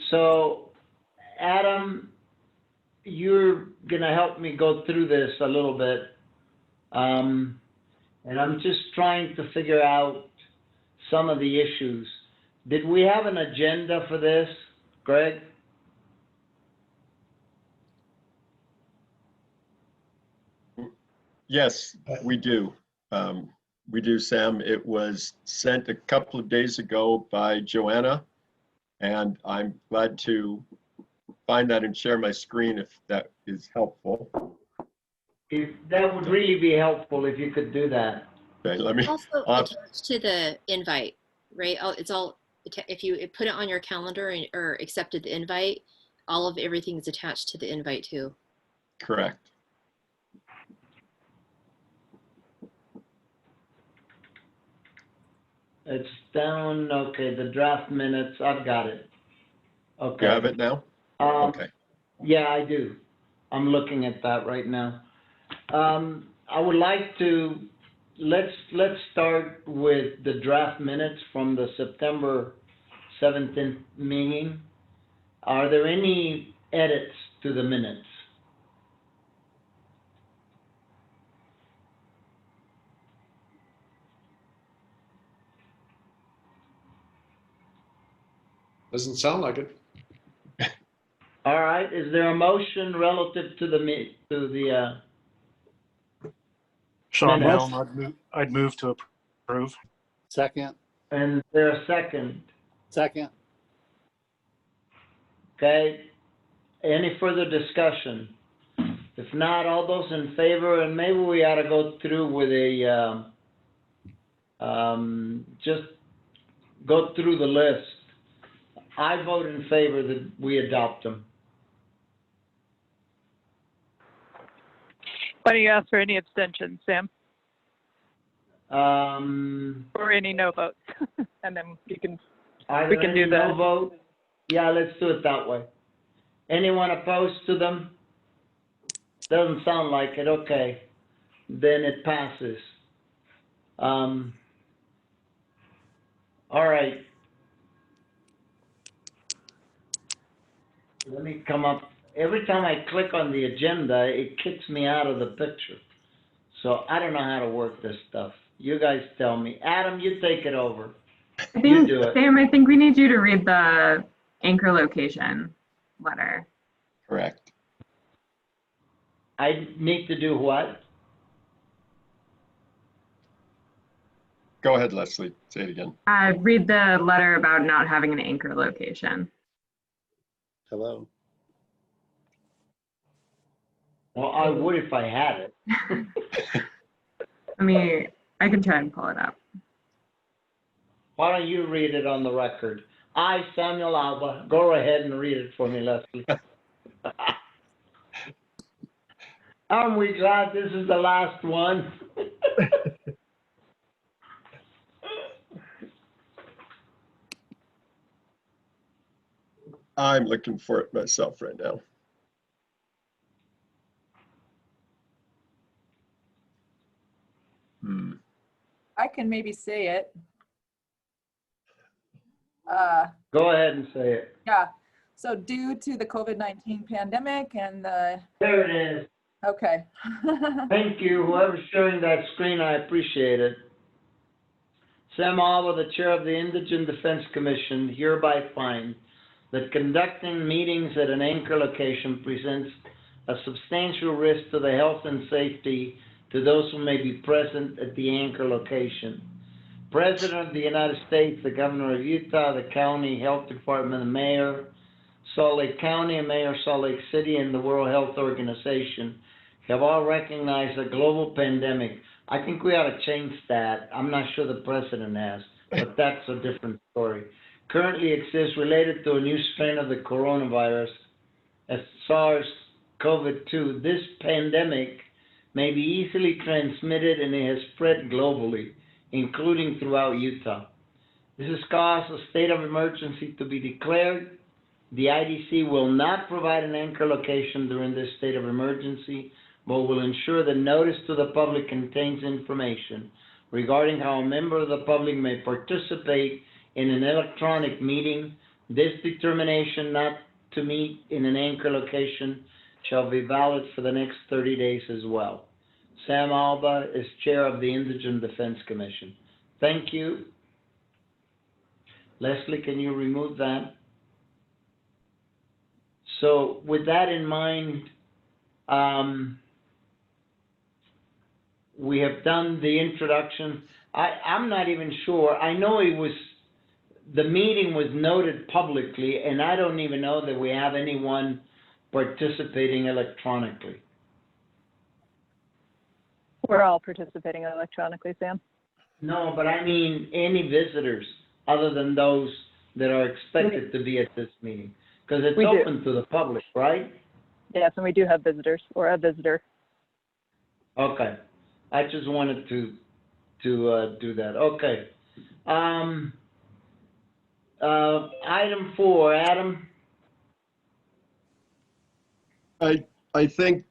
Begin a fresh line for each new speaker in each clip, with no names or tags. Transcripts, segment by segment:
So, Adam, you're gonna help me go through this a little bit. And I'm just trying to figure out some of the issues. Did we have an agenda for this, Greg?
Yes, we do. We do, Sam. It was sent a couple of days ago by Joanna, and I'm glad to find that and share my screen if that is helpful.
That would really be helpful if you could do that.
Okay, let me.
Also attached to the invite, right? It's all, if you put it on your calendar or accepted the invite, all of everything is attached to the invite too.
Correct.
It's down, okay, the draft minutes, I've got it. Okay.
You have it now? Okay.
Yeah, I do. I'm looking at that right now. I would like to, let's start with the draft minutes from the September 17th meeting. Are there any edits to the minutes?
Doesn't sound like it.
All right, is there a motion relative to
Sean
minutes?
Helm, I'd move to approve.
Second.
And is there a second?
Second.
Okay, any further discussion? If not, all those in favor, and maybe we ought to go through with a, just go through the list. I vote in favor that we adopt them.
Why don't you ask for any abstentions, Sam?
Um,
Or any no votes? And then we can
are
We
there
can do
any no
that.
vote? Yeah, let's do it that way. Anyone opposed to them? Doesn't sound like it, okay. Then it passes. All right. Let me come up. Every time I click on the agenda, it kicks me out of the picture. So I don't know how to work this stuff. You guys tell me. Adam, you take it over.
I
You
think,
do it.
Sam, I think we need you to read the anchor location letter.
Correct.
I need to do what?
Go ahead, Leslie. Say it again.
Read the letter about not having an anchor location.
Hello.
Well, I would if I had it.
I can try and pull it up.
Why don't you read it on the record? I, Samuel Alba, go ahead and read it for me, Leslie. Aren't we glad this is the last one?
I'm looking for it myself right now.
I can maybe say it.
Go ahead and say it.
Yeah. So due to the COVID-19 pandemic and the,
There it is.
okay.
Thank you. Whoever's sharing that screen, I appreciate it. Sam Alva, the chair of the Indigent Defense Commission, hereby finds that conducting meetings at an anchor location presents a substantial risk to the health and safety to those who may be present at the anchor location. President of the United States, the Governor of Utah, the County Health Department, the Mayor, Salt Lake County, and Mayor Salt Lake City, and the World Health Organization have all recognized a global pandemic. I think we ought to change that. I'm not sure the President has, but that's a different story. Currently exists related to a new strain of the coronavirus, as SARS-CoV-2. This pandemic may be easily transmitted and it has spread globally, including throughout Utah. This has caused a state of emergency to be declared. The IDC will not provide an anchor location during this state of emergency, but will ensure the notice to the public contains information regarding how a member of the public may participate in an electronic meeting, This determination not to meet in an anchor location shall be valid for the next 30 days as well. Sam Alba is Chair of the Indigent Defense Commission. Thank you. Leslie, can you remove that? So with that in mind, we have done the introduction. I'm not even sure. I know the meeting was noted publicly, and I don't even know that we have anyone participating electronically.
We're all participating electronically, Sam.
No, but I mean any visitors other than those that are expected to be at this meeting, because it's
We do.
open to the public, right?
Yes, and we do have visitors, or a visitor.
Okay, I just wanted to do that. Okay. Item 4, Adam.
I think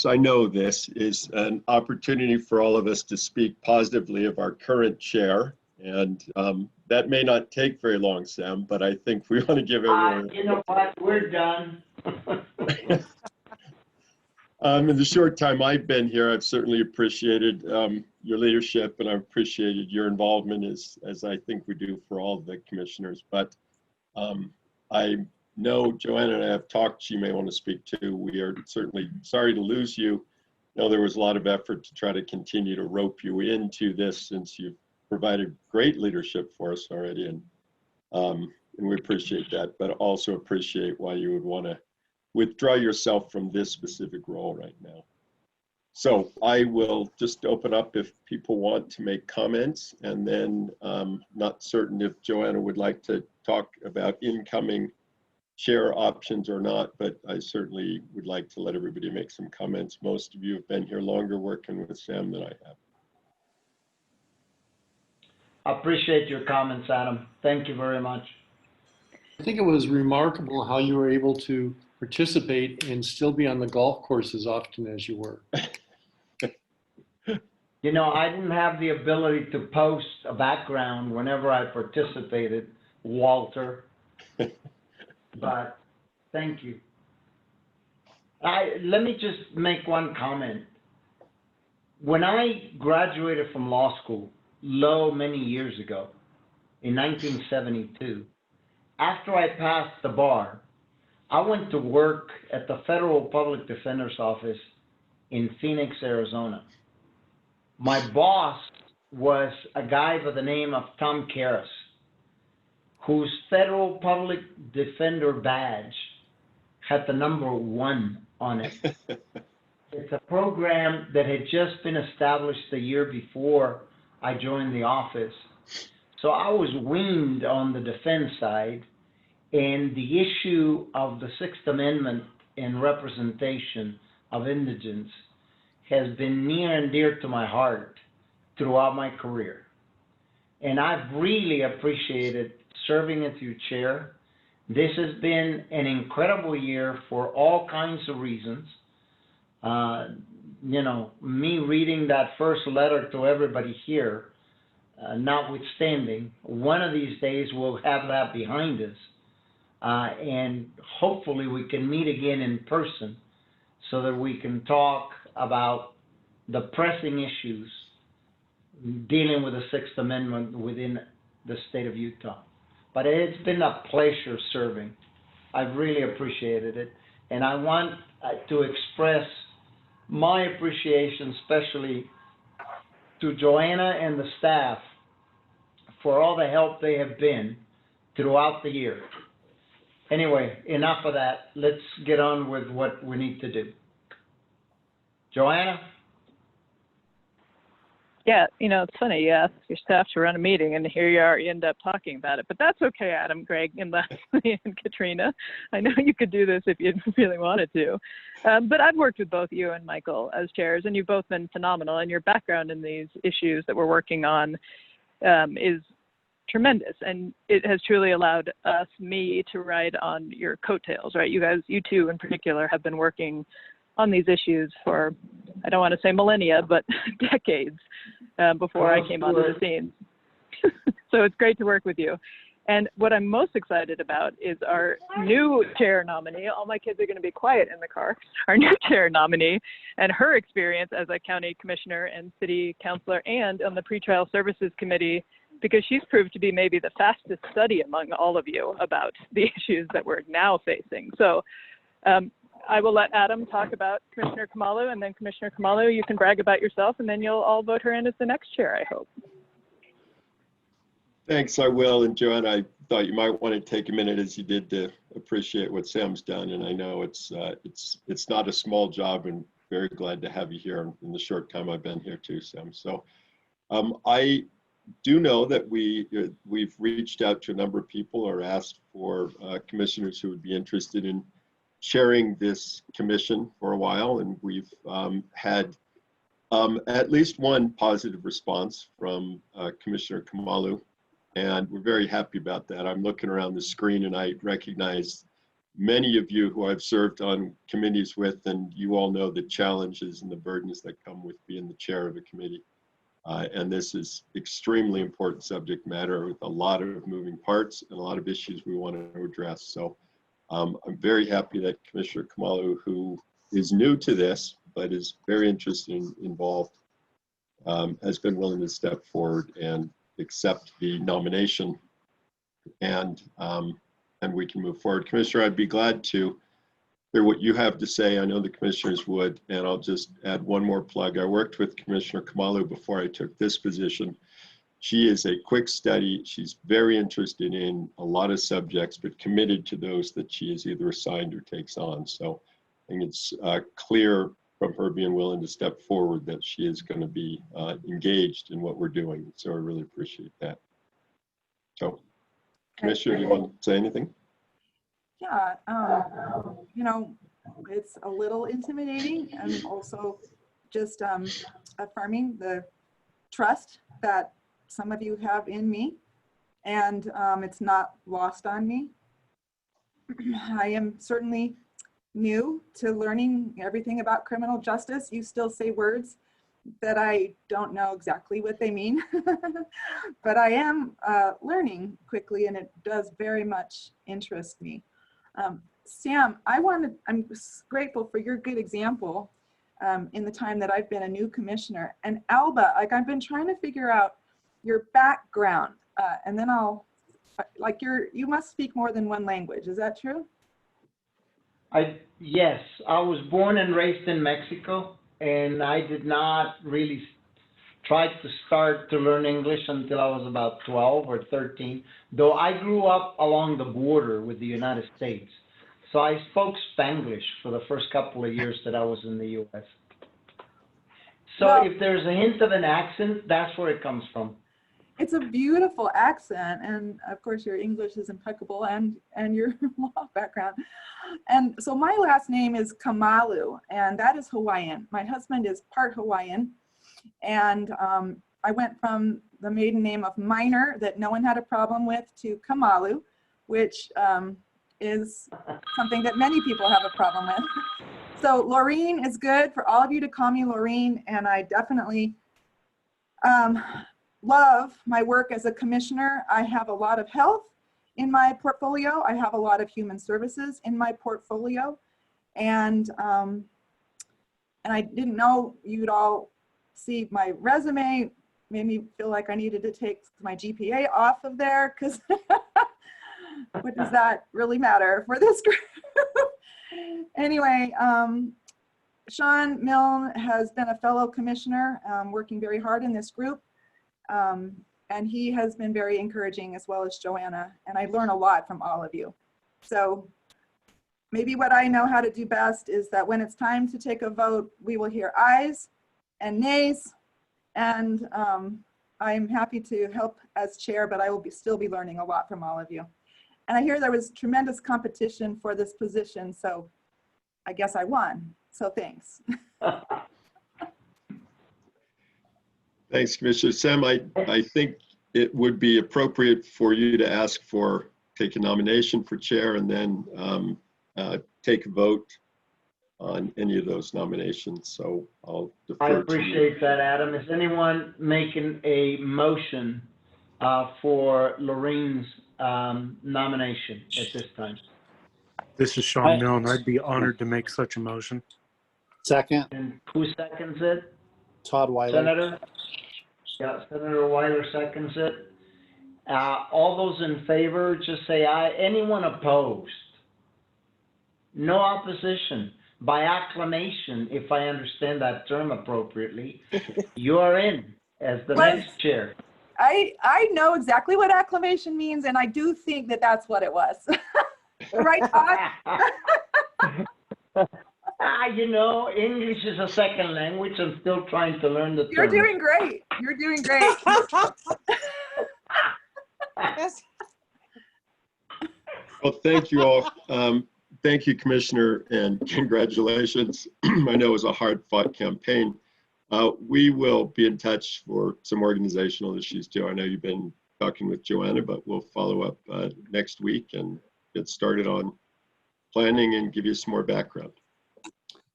I know this is an opportunity for all of us to speak positively of our current chair. And that may not take very long, Sam, but I think we want to give everyone.
You know what? We're done.
In the short time I've been here, I've certainly appreciated your leadership, and I've appreciated your involvement as I think we do for all of the commissioners. But I know Joanna and I have talked. She may want to speak too. We are certainly sorry to lose you. I know there was a lot of effort to try to continue to rope you into this, since you've provided great leadership for us already, and we appreciate that, but also appreciate why you would want to withdraw yourself from this specific role right now. So I will just open up if people want to make comments, and then not certain if Joanna would like to talk about incoming chair options or not, but I certainly would like to let everybody make some comments. Most of you have been here longer working with Sam than I have.
I appreciate your comments, Adam. Thank you very much.
I think it was remarkable how you were able to participate and still be on the golf course as often as you were.
You know, I didn't have the ability to post a background whenever I participated, Walter, but thank you. Let me just make one comment. When I graduated from law school, many years ago, in 1972, after I passed the bar, I went to work at the Federal Public Defender's Office in Phoenix, Arizona. My boss was a guy by the name of Tom Karras, whose Federal Public Defender badge had the number 1 on it. It's a program that had just been established the year before I joined the office. So I was weaned on the defense side, and the issue of the Sixth Amendment and representation of indigents has been near and dear to my heart throughout my career. And I've really appreciated serving as your chair. This has been an incredible year for all kinds of reasons. You know, me reading that first letter to everybody here, notwithstanding, one of these days we'll have that behind us. And hopefully we can meet again in person so that we can talk about the pressing issues dealing with the Sixth Amendment within the state of Utah. But it's been a pleasure serving. I've really appreciated it. And I want to express my appreciation, especially to Joanna and the staff, for all the help they have been throughout the year. Anyway, enough of that. Let's get on with what we need to do. Joanna?
Yeah, you know, it's funny, you ask your staff to run a meeting and here you are, you end up talking about it. But that's okay, Adam, Greg, and Leslie, and Katrina. I know you could do this if you really wanted to. But I've worked with both you and Michael as chairs, and you've both been phenomenal. And your background in these issues that we're working on is tremendous. And it has truly allowed me to ride on your coattails, right? You two in particular, have been working on these issues for, I don't want to say millennia, but decades before I came onto the scene. So it's great to work with you. And what I'm most excited about is our new chair nominee. All my kids are going to be quiet in the car. Our new chair nominee and her experience as a county commissioner and city councilor and on the pretrial services committee, because she's proved to be maybe the fastest study among all of you about the issues that we're now facing. So I will let Adam talk about Commissioner Kamalu, and then Commissioner Kamalu, you can brag about yourself, and then you'll all vote her in as the next chair, I hope.
Thanks, I will. And Joanne, I thought you might want to take a minute as you did to appreciate what Sam's done. And I know it's not a small job, and very glad to have you here in the short time I've been here too, Sam. So I do know that we've reached out to a number of people or asked for commissioners who would be interested in chairing this commission for a while. And we've had at least one positive response from Commissioner Kamalu. And we're very happy about that. I'm looking around the screen and I recognize many of you who I've served on committees with, and you all know the challenges and the burdens that come with being the chair of a committee. And this is extremely important subject matter with a lot of moving parts and a lot of issues we want to address. So I'm very happy that Commissioner Kamalu, who is new to this, but is very interested and involved, has been willing to step forward and accept the nomination, and we can move forward. Commissioner, I'd be glad to hear what you have to say. I know the commissioners would, and I'll just add one more plug. I worked with Commissioner Kamalu before I took this position. She is a quick study. She's very interested in a lot of subjects, but committed to those that she is either assigned or takes on. So I think it's clear from her being willing to step forward that she is going to be engaged in what we're doing. So I really appreciate that. So, Commissioner, do you want to say anything?
Yeah, you know, it's a little intimidating, and also just affirming the trust that some of you have in me, and it's not lost on me. I am certainly new to learning everything about criminal justice. You still say words that I don't know exactly what they mean, but I am learning quickly, and it does very much interest me. Sam, I'm grateful for your good example in the time that I've been a new commissioner. And Alba, like, I've been trying to figure out your background, and then you must speak more than one language. Is that true?
Yes, I was born and raised in Mexico, and I did not really try to start to learn English until I was about 12 or 13, though I grew up along the border with the United States. So I spoke Spanglish for the first couple of years that I was in the U.S. So
Well,
if there's a hint of an accent, that's where it comes from.
it's a beautiful accent, and of course your English is impeccable, and your law background. And so my last name is Kamalu, and that is Hawaiian. My husband is part Hawaiian, and I went from the maiden name of Minor that no one had a problem with to Kamalu, which is something that many people have a problem with. So Laureen is good for all of you to call me Laureen, and I definitely love my work as a commissioner. I have a lot of health in my portfolio. I have a lot of human services in my portfolio, and I didn't know you'd all see my resume. Made me feel like I needed to take my GPA off of there, because what does that really matter for this group? Anyway, Sean Milne has been a fellow commissioner, working very hard in this group. And he has been very encouraging, as well as Joanna, and I learn a lot from all of you. So maybe what I know how to do best is that when it's time to take a vote, we will hear ayes and nays, and I'm happy to help as chair, but I will still be learning a lot from all of you. And I hear there was tremendous competition for this position, so I guess I won, so thanks.
Thanks, Commissioner. Sam, I think it would be appropriate for you to ask for, take a nomination for chair, and then take a vote on any of those nominations. So I'll defer
I
to you.
appreciate that, Adam. Is anyone making a motion for Lorraine's nomination at this time?
This is Sean Milne. I'd be honored to make such a motion.
Second,
And who seconds it?
Todd Weiler.
Senator? Yeah, Senator Weiler seconds it. All those in favor, just say aye. Anyone opposed? No opposition. By acclamation, if I understand that term appropriately, you are in as the next chair.
I know exactly what acclamation means, and I do think that that's what it was. Right, Todd?
You know, English is a second language. I'm still trying to learn the term.
You're doing great. You're doing great.
Well, thank you all. Thank you, Commissioner, and congratulations. I know it was a hard-fought campaign. We will be in touch for some organizational issues too. I know you've been talking with Joanna, but we'll follow up next week and get started on planning and give you some more background.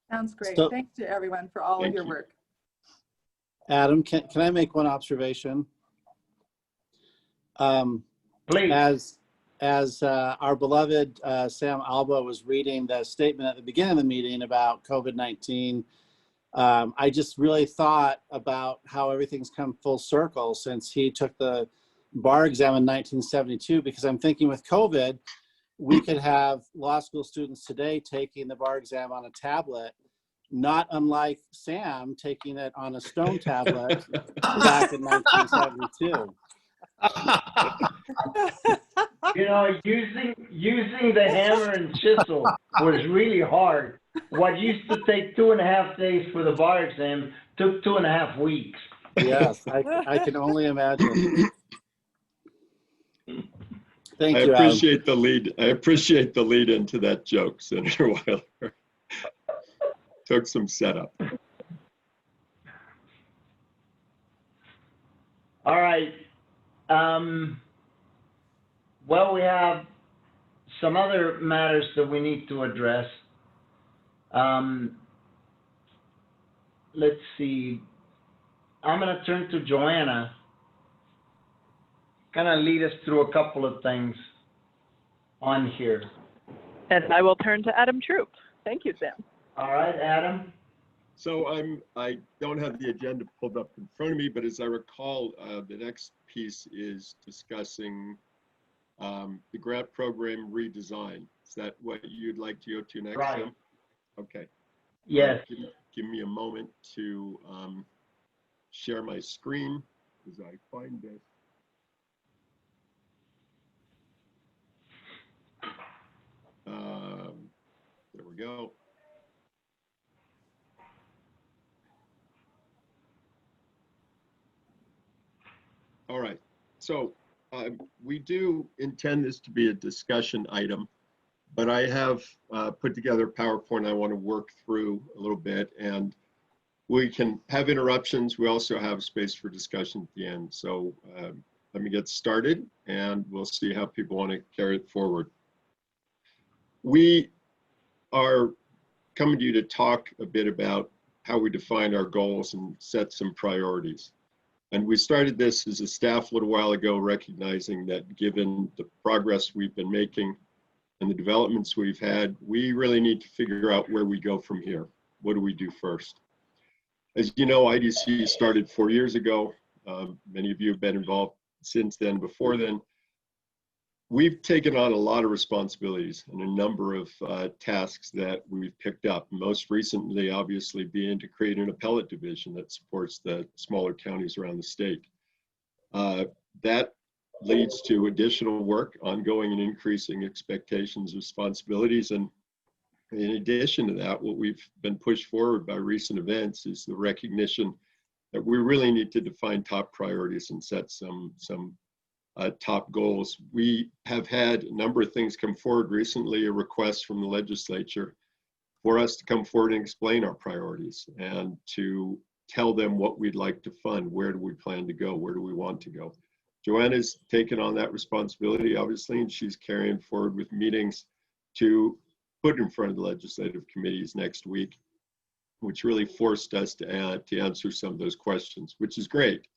Sounds great.
So-
Thanks to everyone for all of
Thank
your
you.
work.
Adam, can I make one observation?
Please.
As our beloved Sam Alba was reading the statement at the beginning of the meeting about COVID-19, I just really thought about how everything's come full circle since he took the bar exam in 1972, because I'm thinking with COVID, we could have law school students today taking the bar exam on a tablet, not unlike Sam taking it on a stone tablet back in 1972.
You know, using the hammer and chisel was really hard. What used to take 2.5 days for the bar exam took 2.5 weeks.
Yes, I can only imagine. Thank
I
you, Adam.
appreciate the lead. I appreciate the lead into that joke, Senator Weiler. Took some setup.
All right. Well, we have some other matters that we need to address. Let's see. I'm going to turn to Joanna. Kind of lead us through a couple of things on here.
And I will turn to Adam Troop. Thank you, Sam.
All right, Adam.
So I don't have the agenda pulled up in front of me, but as I recall, the next piece is discussing the grant program redesign. Is that what you'd like to go to next,
Right.
Sam? Okay.
Yes.
Give me a moment to share my screen as I find this. There we go. All right, so we do intend this to be a discussion item, but I have put together a PowerPoint I want to work through a little bit, and we can have interruptions. We also have space for discussion at the end. So let me get started, and we'll see how people want to carry it forward. We are coming to you to talk a bit about how we define our goals and set some priorities. And we started this as a staff a little while ago, recognizing that given the progress we've been making and the developments we've had, we really need to figure out where we go from here. What do we do first? As you know, IDC started 4 years ago. Many of you have been involved since then, before then. We've taken on a lot of responsibilities and a number of tasks that we've picked up. Most recently, obviously, being to create an appellate division that supports the smaller counties around the state. That leads to additional work, ongoing and increasing expectations, responsibilities. And in addition to that, what we've been pushed forward by recent events is the recognition that we really need to define top priorities and set some top goals. We have had a number of things come forward recently, a request from the legislature for us to come forward and explain our priorities and to tell them what we'd like to fund, where do we plan to go, where do we want to go. Joanna's taken on that responsibility, obviously, and she's carrying forward with meetings to put in front of the legislative committees next week, which really forced us to answer some of those questions, which is great.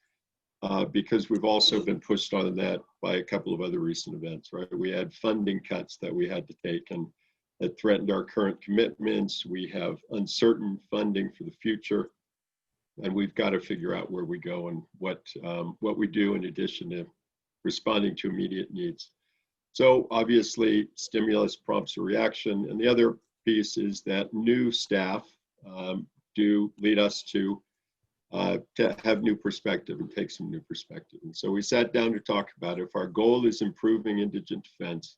because we've also been pushed on that by a couple of other recent events, right? We had funding cuts that we had to take and that threatened our current commitments. We have uncertain funding for the future, and we've got to figure out where we go and what we do in addition to responding to immediate needs. So obviously, stimulus prompts a reaction, and the other piece is that new staff do lead us to have new perspective and take some new perspective. And so we sat down to talk about if our goal is improving indigent defense,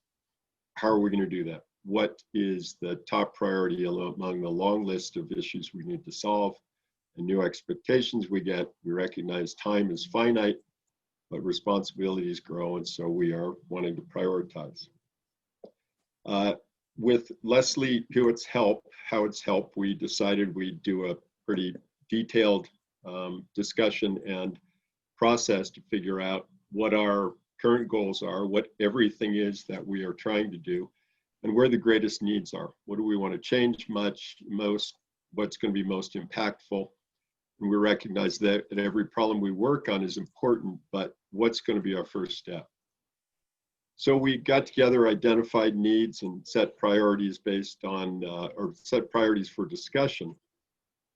how are we going to do that? What is the top priority among the long list of issues we need to solve and new expectations we get? We recognize time is finite, but responsibilities grow, and so we are wanting to prioritize. With Leslie Hewitt's help, Howard's help, we decided we'd do a pretty detailed discussion and process to figure out what our current goals are, what everything is that we are trying to do, and where the greatest needs are. What do we want to change most, what's going to be most impactful? And we recognize that every problem we work on is important, but what's going to be our first step? So we got together, identified needs, and set priorities based on, or set priorities for discussion,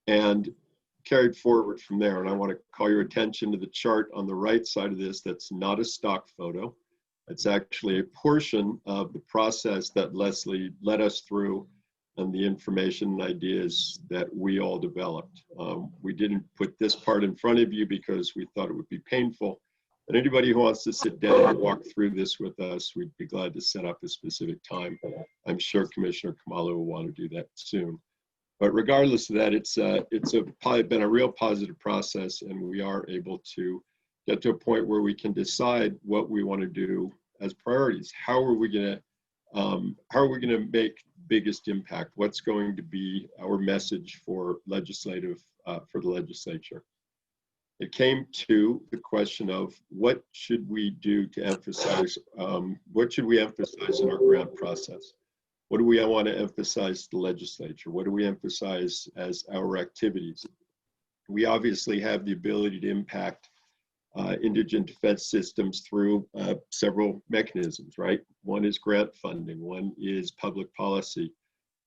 and carried forward from there. And I want to call your attention to the chart on the right side of this. That's not a stock photo. It's actually a portion of the process that Leslie led us through and the information and ideas that we all developed. We didn't put this part in front of you because we thought it would be painful. And anybody who wants to sit down and walk through this with us, we'd be glad to set up a specific time. I'm sure Commissioner Kamala will want to do that soon. But regardless of that, it's probably been a real positive process, and we are able to get to a point where we can decide what we want to do as priorities. How are we going to make biggest impact? What's going to be our message for for the legislature? It came to the question of what should we do to emphasize, what should we emphasize in our grant process? What do we want to emphasize to the legislature? What do we emphasize as our activities? We obviously have the ability to impact indigent defense systems through several mechanisms, right? One is grant funding, one is public policy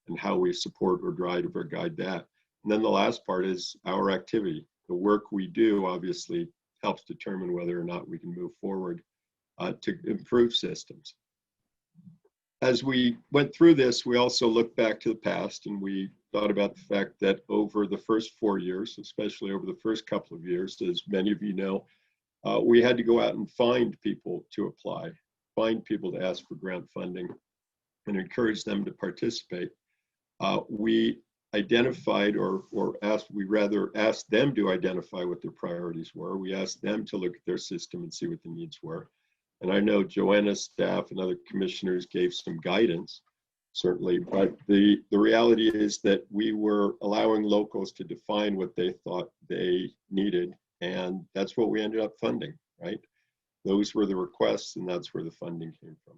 and how we support or drive or guide that. And then the last part is our activity. The work we do obviously helps determine whether or not we can move forward to improve systems. As we went through this, we also looked back to the past, and we thought about the fact that over the first 4 years, especially over the first couple of years, as many of you know, we had to go out and find people to apply, find people to ask for grant funding, and encourage them to participate. We identified we rather asked them to identify what their priorities were. We asked them to look at their system and see what the needs were. And I know Joanna's staff and other commissioners gave some guidance, certainly, but the reality is that we were allowing locals to define what they thought they needed, and that's what we ended up funding, right? Those were the requests, and that's where the funding came from.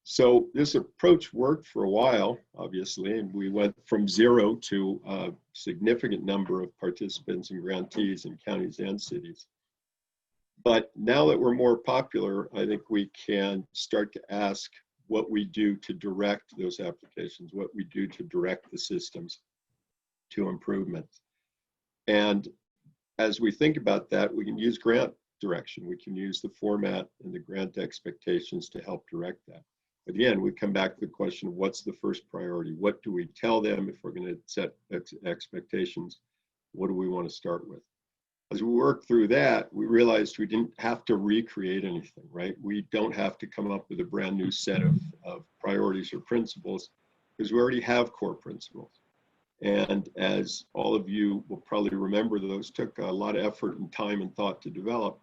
So this approach worked for a while, obviously, and we went from 0 to a significant number of participants and grantees in counties and cities. But now that we're more popular, I think we can start to ask what we do to direct those applications, what we do to direct the systems to improvements. And as we think about that, we can use grant direction. We can use the format and the grant expectations to help direct that. Again, we come back to the question of what's the first priority? What do we tell them if we're going to set expectations? What do we want to start with? As we work through that, we realized we didn't have to recreate anything, right? We don't have to come up with a brand new set of priorities or principles because we already have core principles. And as all of you will probably remember, those took a lot of effort and time and thought to develop,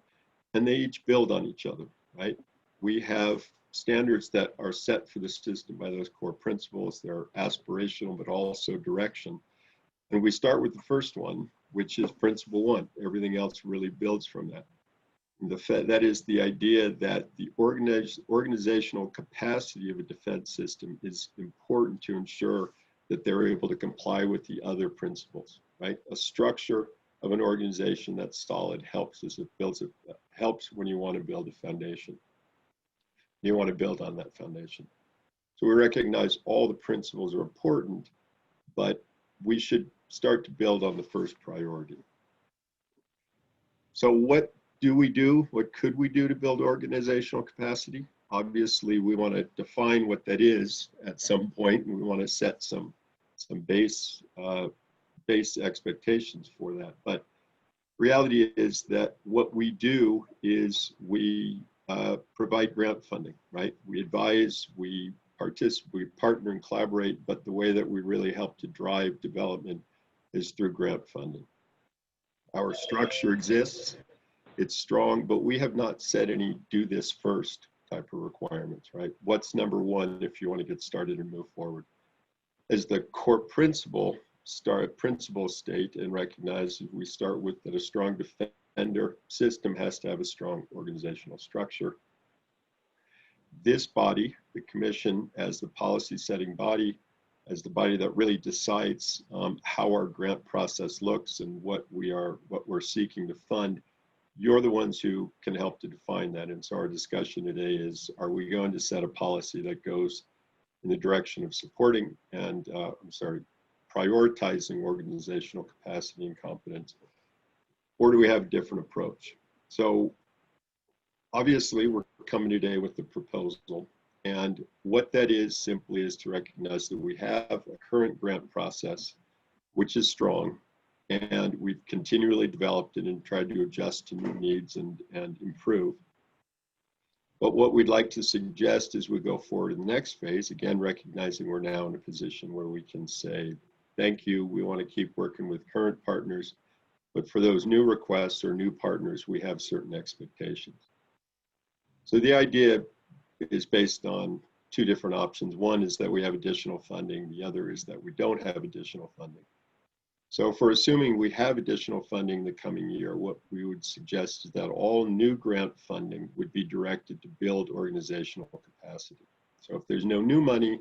and they each build on each other, right? We have standards that are set for the system by those core principles. They're aspirational, but also direction. And we start with the first one, which is principle 1. Everything else really builds from that. And that is the idea that the organizational capacity of a defense system is important to ensure that they're able to comply with the other principles, right? A structure of an organization that's solid helps as it builds it, helps when you want to build a foundation. You want to build on that foundation. So we recognize all the principles are important, but we should start to build on the first priority. So what do we do? What could we do to build organizational capacity? Obviously, we want to define what that is at some point, and we want to set some base expectations for that. But reality is that what we do is we provide grant funding, right? We advise, we participate, we partner and collaborate, but the way that we really help to drive development is through grant funding. Our structure exists, it's strong, but we have not set any do this first type of requirements, right? What's number one if you want to get started and move forward? As the core principle state and recognize we start with that a strong defender system has to have a strong organizational structure. This body, the commission, as the policy setting body, as the body that really decides how our grant process looks and what we're seeking to fund, you're the ones who can help to define that. And so our discussion today is, are we going to set a policy that goes in the direction of supporting and, prioritizing organizational capacity and competence, or do we have a different approach? So obviously we're coming today with the proposal, and what that is simply is to recognize that we have a current grant process, which is strong, and we've continually developed it and tried to adjust to new needs and improve. But what we'd like to suggest as we go forward in the next phase, again, recognizing we're now in a position where we can say, thank you, we want to keep working with current partners, but for those new requests or new partners, we have certain expectations. So the idea is based on two different options. One is that we have additional funding. The other is that we don't have additional funding. So if we're assuming we have additional funding the coming year, what we would suggest is that all new grant funding would be directed to build organizational capacity. So if there's no new money,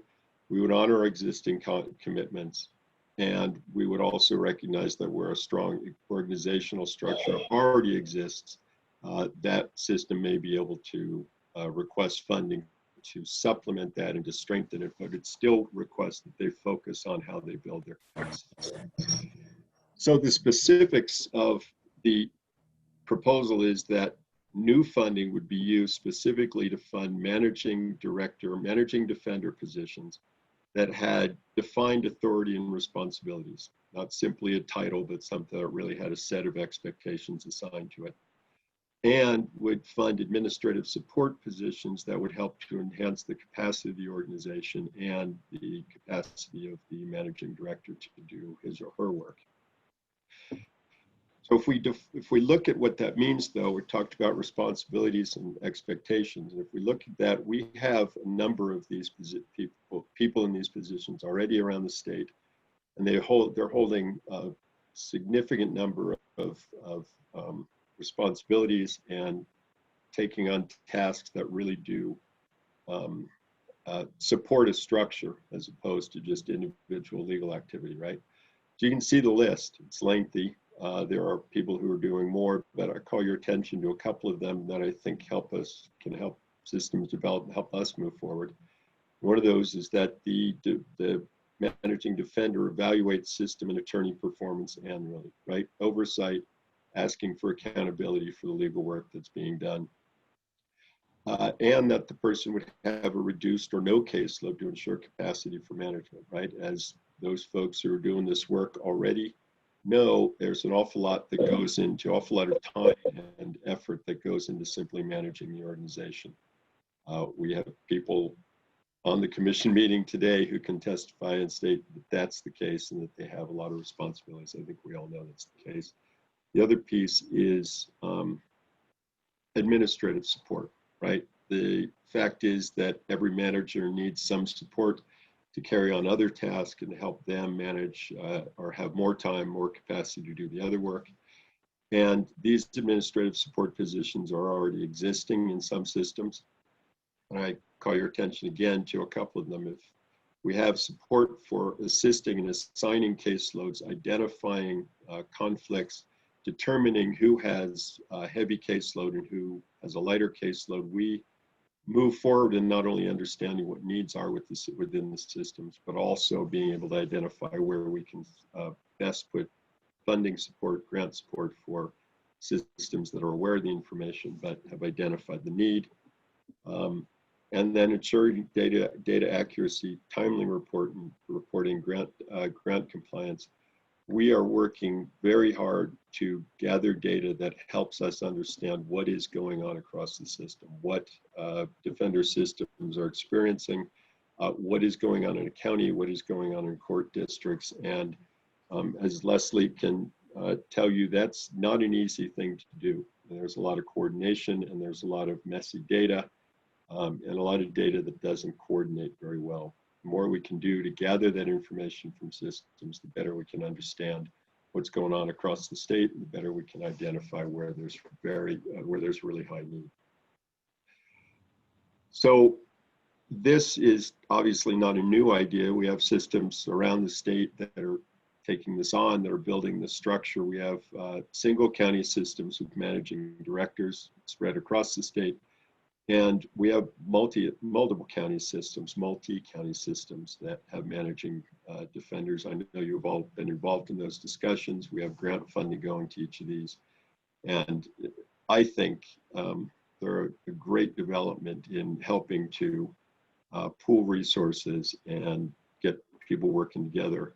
we would honor our existing commitments, and we would also recognize that where a strong organizational structure already exists, that system may be able to request funding to supplement that and to strengthen it, but it still requests that they focus on how they build their capacity. So the specifics of the proposal is that new funding would be used specifically to fund managing director, managing defender positions that had defined authority and responsibilities, not simply a title, but something that really had a set of expectations assigned to it, and would fund administrative support positions that would help to enhance the capacity of the organization and the capacity of the managing director to do his or her work. So if we look at what that means, though, we talked about responsibilities and expectations. And if we look at that, we have a number of these people in these positions already around the state, and they're holding a significant number of responsibilities and taking on tasks that really do support a structure as opposed to just individual legal activity, right? So you can see the list, it's lengthy. There are people who are doing more, but I call your attention to a couple of them that I think can help systems develop and help us move forward. One of those is that the managing defender evaluates system and attorney performance annually, right? Oversight, asking for accountability for the legal work that's being done. And that the person would have a reduced or no caseload to ensure capacity for management, right? As those folks who are doing this work already know, there's an awful lot that goes into, awful lot of time and effort that goes into simply managing the organization. We have people on the commission meeting today who can testify and state that that's the case and that they have a lot of responsibilities. I think we all know that's the case. The other piece is administrative support, right? The fact is that every manager needs some support to carry on other tasks and help them manage or have more time, more capacity to do the other work. And these administrative support positions are already existing in some systems. And I call your attention again to a couple of them. If we have support for assisting and assigning caseloads, identifying conflicts, determining who has a heavy caseload and who has a lighter caseload, we move forward in not only understanding what needs are within the systems, but also being able to identify where we can best put funding support, grant support for systems that are aware of the information but have identified the need. And then ensuring data accuracy, timely reporting, grant compliance. We are working very hard to gather data that helps us understand what is going on across the system, what defender systems are experiencing, what is going on in a county, what is going on in court districts. And as Leslie can tell you, that's not an easy thing to do. There's a lot of coordination and there's a lot of messy data and a lot of data that doesn't coordinate very well. The more we can do to gather that information from systems, the better we can understand what's going on across the state, and the better we can identify where there's really high need. So this is obviously not a new idea. We have systems around the state that are taking this on, that are building the structure. We have single county systems with managing directors spread across the state. And we have multiple county systems, multi-county systems that have managing defenders. I know you've all been involved in those discussions. We have grant funding going to each of these. And I think they're a great development in helping to pool resources and get people working together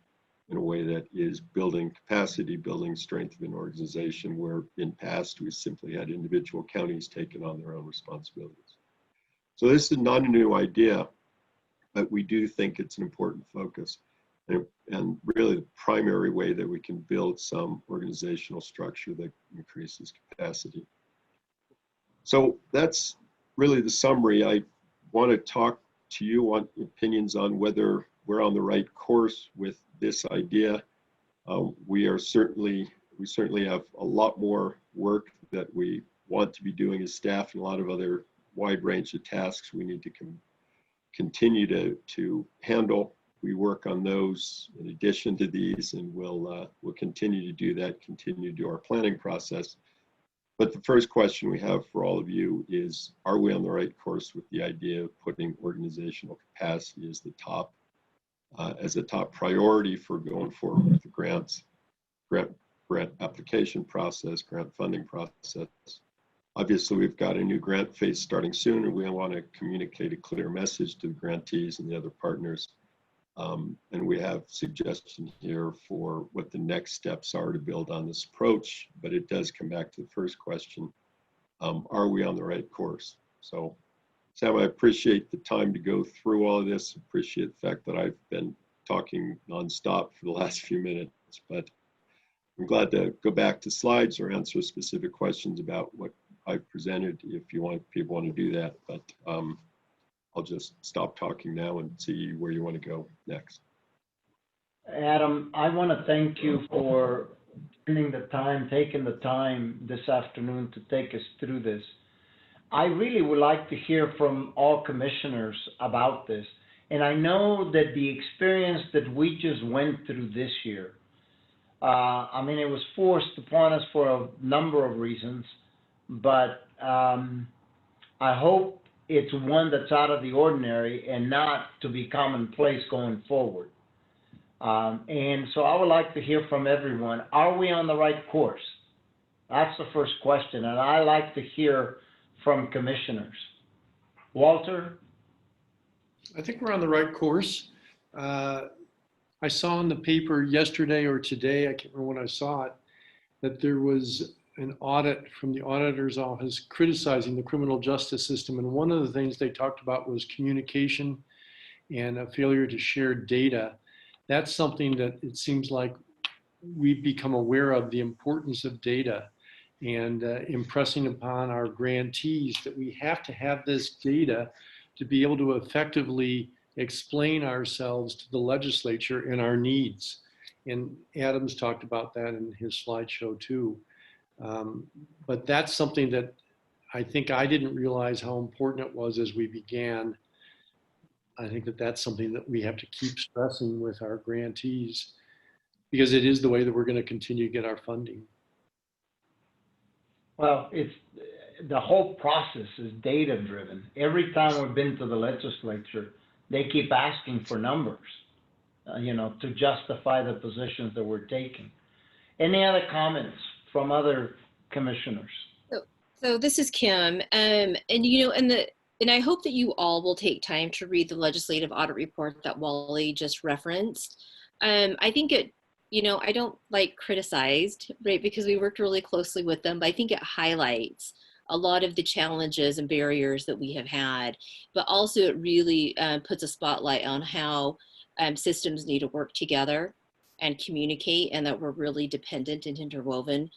in a way that is building capacity, building strength of an organization, where in past we simply had individual counties taking on their own responsibilities. So this is not a new idea, but we do think it's an important focus and really the primary way that we can build some organizational structure that increases capacity. So that's really the summary. I want to talk to you on opinions on whether we're on the right course with this idea. We certainly have a lot more work that we want to be doing as staff and a lot of other wide range of tasks we need to continue to handle. We work on those in addition to these, and we'll continue to do that, continue to do our planning process. But the first question we have for all of you is, are we on the right course with the idea of putting organizational capacity as a top priority for going forward with the grant application process, grant funding process? Obviously, we've got a new grant phase starting soon, and we want to communicate a clear message to the grantees and the other partners. And we have suggestions here for what the next steps are to build on this approach, but it does come back to the first question, are we on the right course? So, Sam, I appreciate the time to go through all of this, appreciate the fact that I've been talking nonstop for the last few minutes, but I'm glad to go back to slides or answer specific questions about what I've presented if people want to do that, but I'll just stop talking now and see where you want to go next.
Adam, I want to thank you for taking the time this afternoon to take us through this. I really would like to hear from all commissioners about this. And I know that the experience that we just went through this year, it was forced upon us for a number of reasons, but I hope it's one that's out of the ordinary and not to be commonplace going forward. And so I would like to hear from everyone. Are we on the right course? That's the first question, and I like to hear from commissioners. Walter?
I think we're on the right course. I saw in the paper yesterday or today, I can't remember when I saw it, that there was an audit from the auditor's office criticizing the criminal justice system. And one of the things they talked about was communication and a failure to share data. That's something that it seems like we've become aware of, the importance of data, and impressing upon our grantees that we have to have this data to be able to effectively explain ourselves to the legislature and our needs. And Adam's talked about that in his slideshow too. But that's something that I think I didn't realize how important it was as we began. I think that that's something that we have to keep stressing with our grantees, because it is the way that we're going to continue to get our funding.
Well, the whole process is data driven. Every time we've been to the legislature, they keep asking for numbers, to justify the positions that we're taking. Any other comments from other commissioners?
So this is Kim, and I hope that you all will take time to read the legislative audit report that Wally just referenced. I think I don't like criticized, right, because we worked really closely with them, but I think it highlights a lot of the challenges and barriers that we have had, but also it really puts a spotlight on how systems need to work together and communicate, and that we're really dependent and interwoven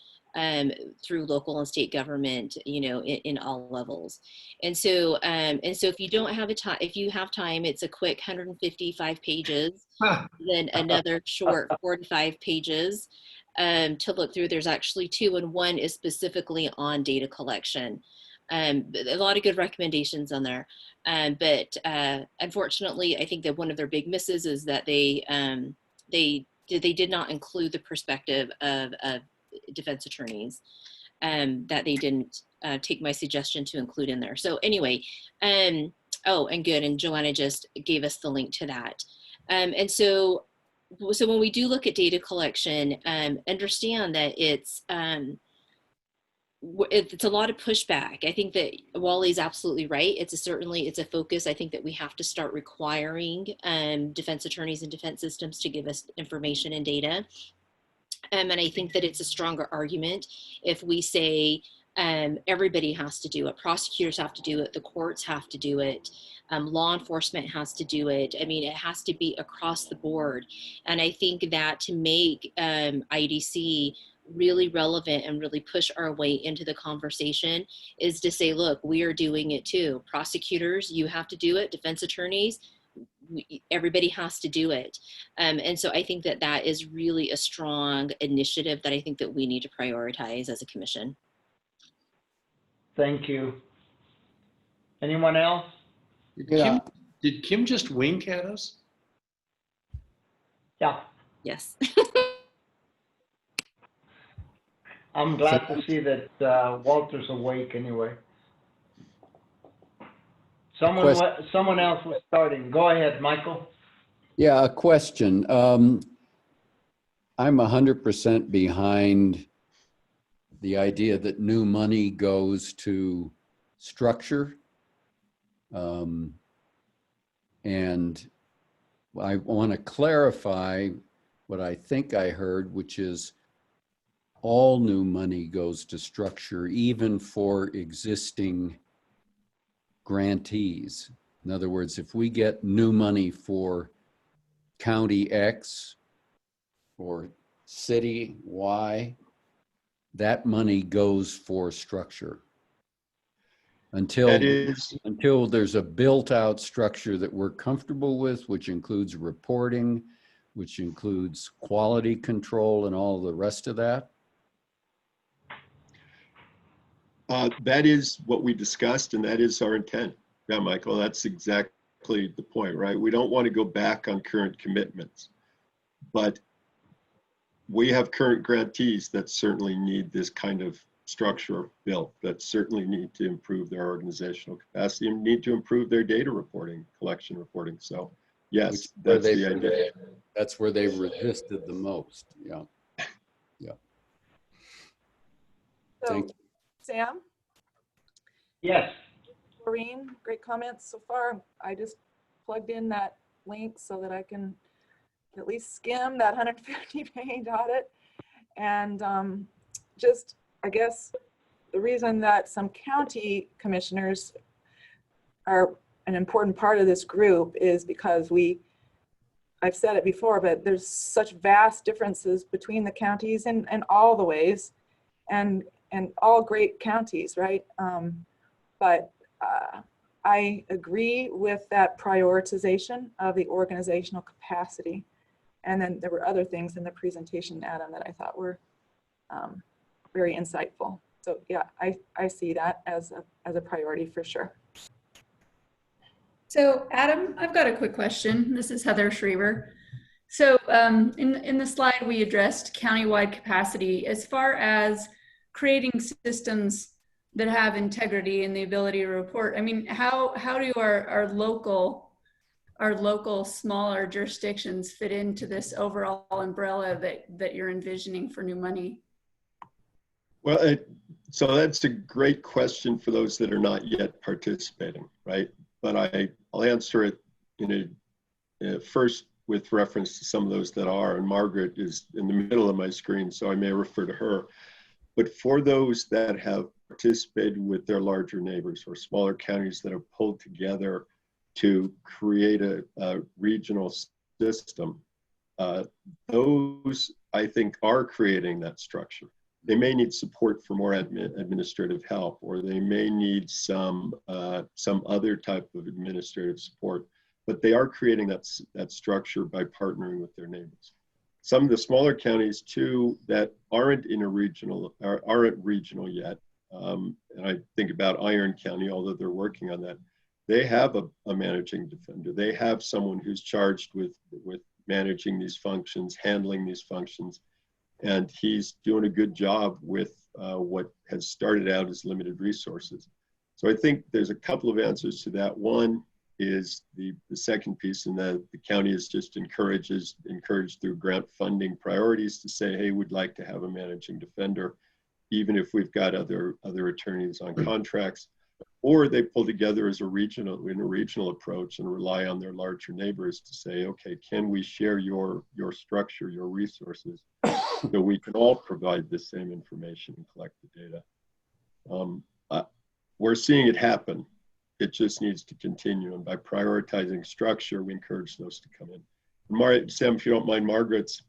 through local and state government, in all levels. And so if you don't have if you have time, it's a quick 155 pages, then another short 45 pages to look through. There's actually two, and one is specifically on data collection. A lot of good recommendations on there. But unfortunately, I think that one of their big misses is that they did not include the perspective of defense attorneys, that they didn't take my suggestion to include in there. So anyway, and good, and Joanna just gave us the link to that. And so when we do look at data collection, understand that it's a lot of pushback. I think that Wally's absolutely right. It's a focus. I think that we have to start requiring defense attorneys and defense systems to give us information and data. And I think that it's a stronger argument if we say everybody has to do it. Prosecutors have to do it. The courts have to do it. Law enforcement has to do it. I mean, it has to be across the board. And I think that to make IDC really relevant and really push our way into the conversation is to say, look, we are doing it too. Prosecutors, you have to do it. Defense attorneys, everybody has to do it. And so I think that that is really a strong initiative that I think that we need to prioritize as a commission.
Thank you. Anyone else?
Did Kim just wink at us?
Yeah,
Yes.
I'm glad to see that Walter's awake anyway. Someone else was starting. Go ahead, Michael.
Yeah, a question. I'm 100% behind the idea that new money goes to structure. And I want to clarify what I think I heard, which is all new money goes to structure, even for existing grantees. In other words, if we get new money for county X or city Y, that money goes for structure until there's a built-out structure that we're comfortable with, which includes reporting, which includes quality control and all the rest of that.
That is what we discussed, and that is our intent. Yeah, Michael, that's exactly the point, right? We don't want to go back on current commitments, but we have current grantees that certainly need this kind of structure built, that certainly need to improve their organizational capacity and need to improve their data reporting, collection reporting. So yes, that's the idea.
That's where they've resisted the most. Yeah. Yeah.
So,
Thank you.
Sam,
Yes.
Maureen, great comments so far. I just plugged in that link so that I can at least skim that 150-page audit. And I guess the reason that some county commissioners are an important part of this group is because I've said it before, but there's such vast differences between the counties in all the ways, and all great counties, right? But I agree with that prioritization of the organizational capacity. And then there were other things in the presentation, Adam, that I thought were very insightful. So yeah, I see that as a priority for sure.
So Adam, I've got a quick question. This is Heather Schreiber. So in the slide, we addressed countywide capacity. As far as creating systems that have integrity and the ability to report. I mean, how do our local smaller jurisdictions fit into this overall umbrella that you're envisioning for new money?
Well, so that's a great question for those that are not yet participating, right? But I'll answer it first with reference to some of those that are, and Margaret is in the middle of my screen, so I may refer to her. But for those that have participated with their larger neighbors or smaller counties that have pulled together to create a regional system, those I think are creating that structure. They may need support for more administrative help, or they may need some other type of administrative support, but they are creating that structure by partnering with their neighbors. Some of the smaller counties too that aren't regional yet, and I think about Iron County, although they're working on that, they have a managing defender. They have someone who's charged with managing these functions, handling these functions, and he's doing a good job with what has started out as limited resources. So I think there's a couple of answers to that. One is the second piece, and that the county is just encouraged through grant funding priorities to say, hey, we'd like to have a managing defender, even if we've got other attorneys on contracts, or they pull together as a regional approach and rely on their larger neighbors to say, okay, can we share your structure, your resources, so we can all provide the same information and collect the data. We're seeing it happen. It just needs to continue. And by prioritizing structure, we encourage those to come in. Sam, if you don't mind, Margaret's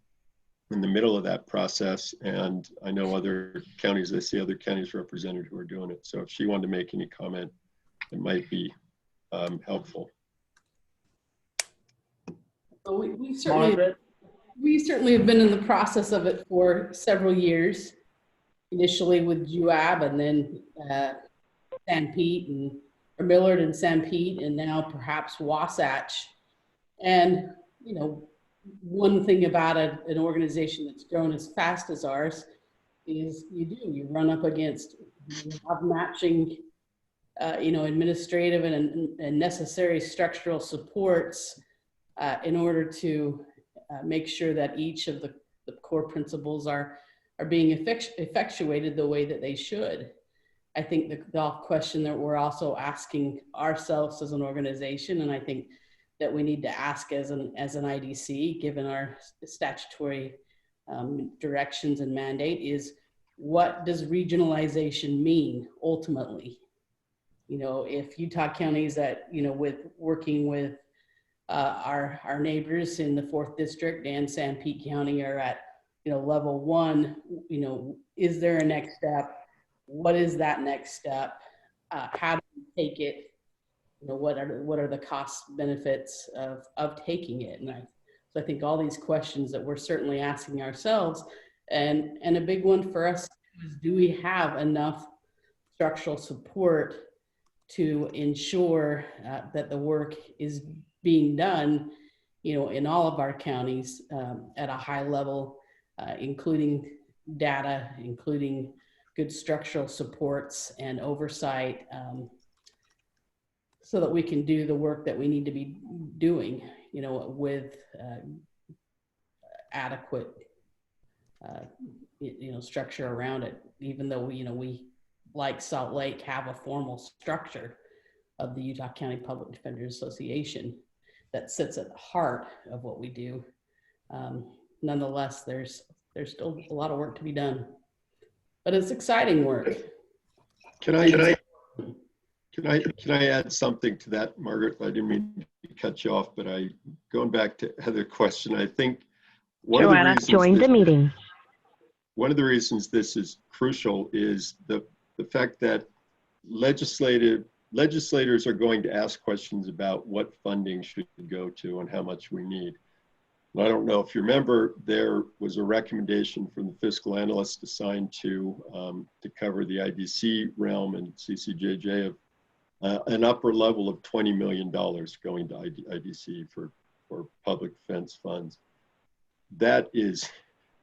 in the middle of that process. And I know other counties, I see other counties represented who are doing it. So if she wanted to make any comment, it might be helpful.
Well, we certainly have been in the process of it for several years, initially with UAB and then San Pete and or Millard and San Pete, and now perhaps Wasatch. And, you know, one thing about an organization that's grown as fast as ours is you run up against matching, administrative and necessary structural supports in order to make sure that each of the core principles are being effectuated the way that they should. I think the question that we're also asking ourselves as an organization, and I think that we need to ask as an IDC, given our statutory directions and mandate, is what does regionalization mean ultimately? You know, if Utah counties that, working with our neighbors in the 4th District and San Pete County are at, level 1, is there a next step? What is that next step? How do we take it? What are the cost benefits of taking it? And so I think all these questions that we're certainly asking ourselves, and a big one for us is, do we have enough structural support to ensure that the work is being done, in all of our counties at a high level, including data, including good structural supports and oversight, so that we can do the work that we need to be doing, with adequate, structure around it. Even though we like Salt Lake have a formal structure of the Utah County Public Defenders Association that sits at the heart of what we do. Nonetheless, there's still a lot of work to be done. But it's exciting work.
Can I add something to that, Margaret? I didn't mean to cut you off, but going back to Heather's question, I think
Joanna joined the meeting.
One of the reasons this is crucial is the fact that legislators are going to ask questions about what funding should go to and how much we need. I don't know if you remember, there was a recommendation from the fiscal analyst assigned to cover the IDC realm and CCJJ of an upper level of $20 million going to IDC for public defense funds. That is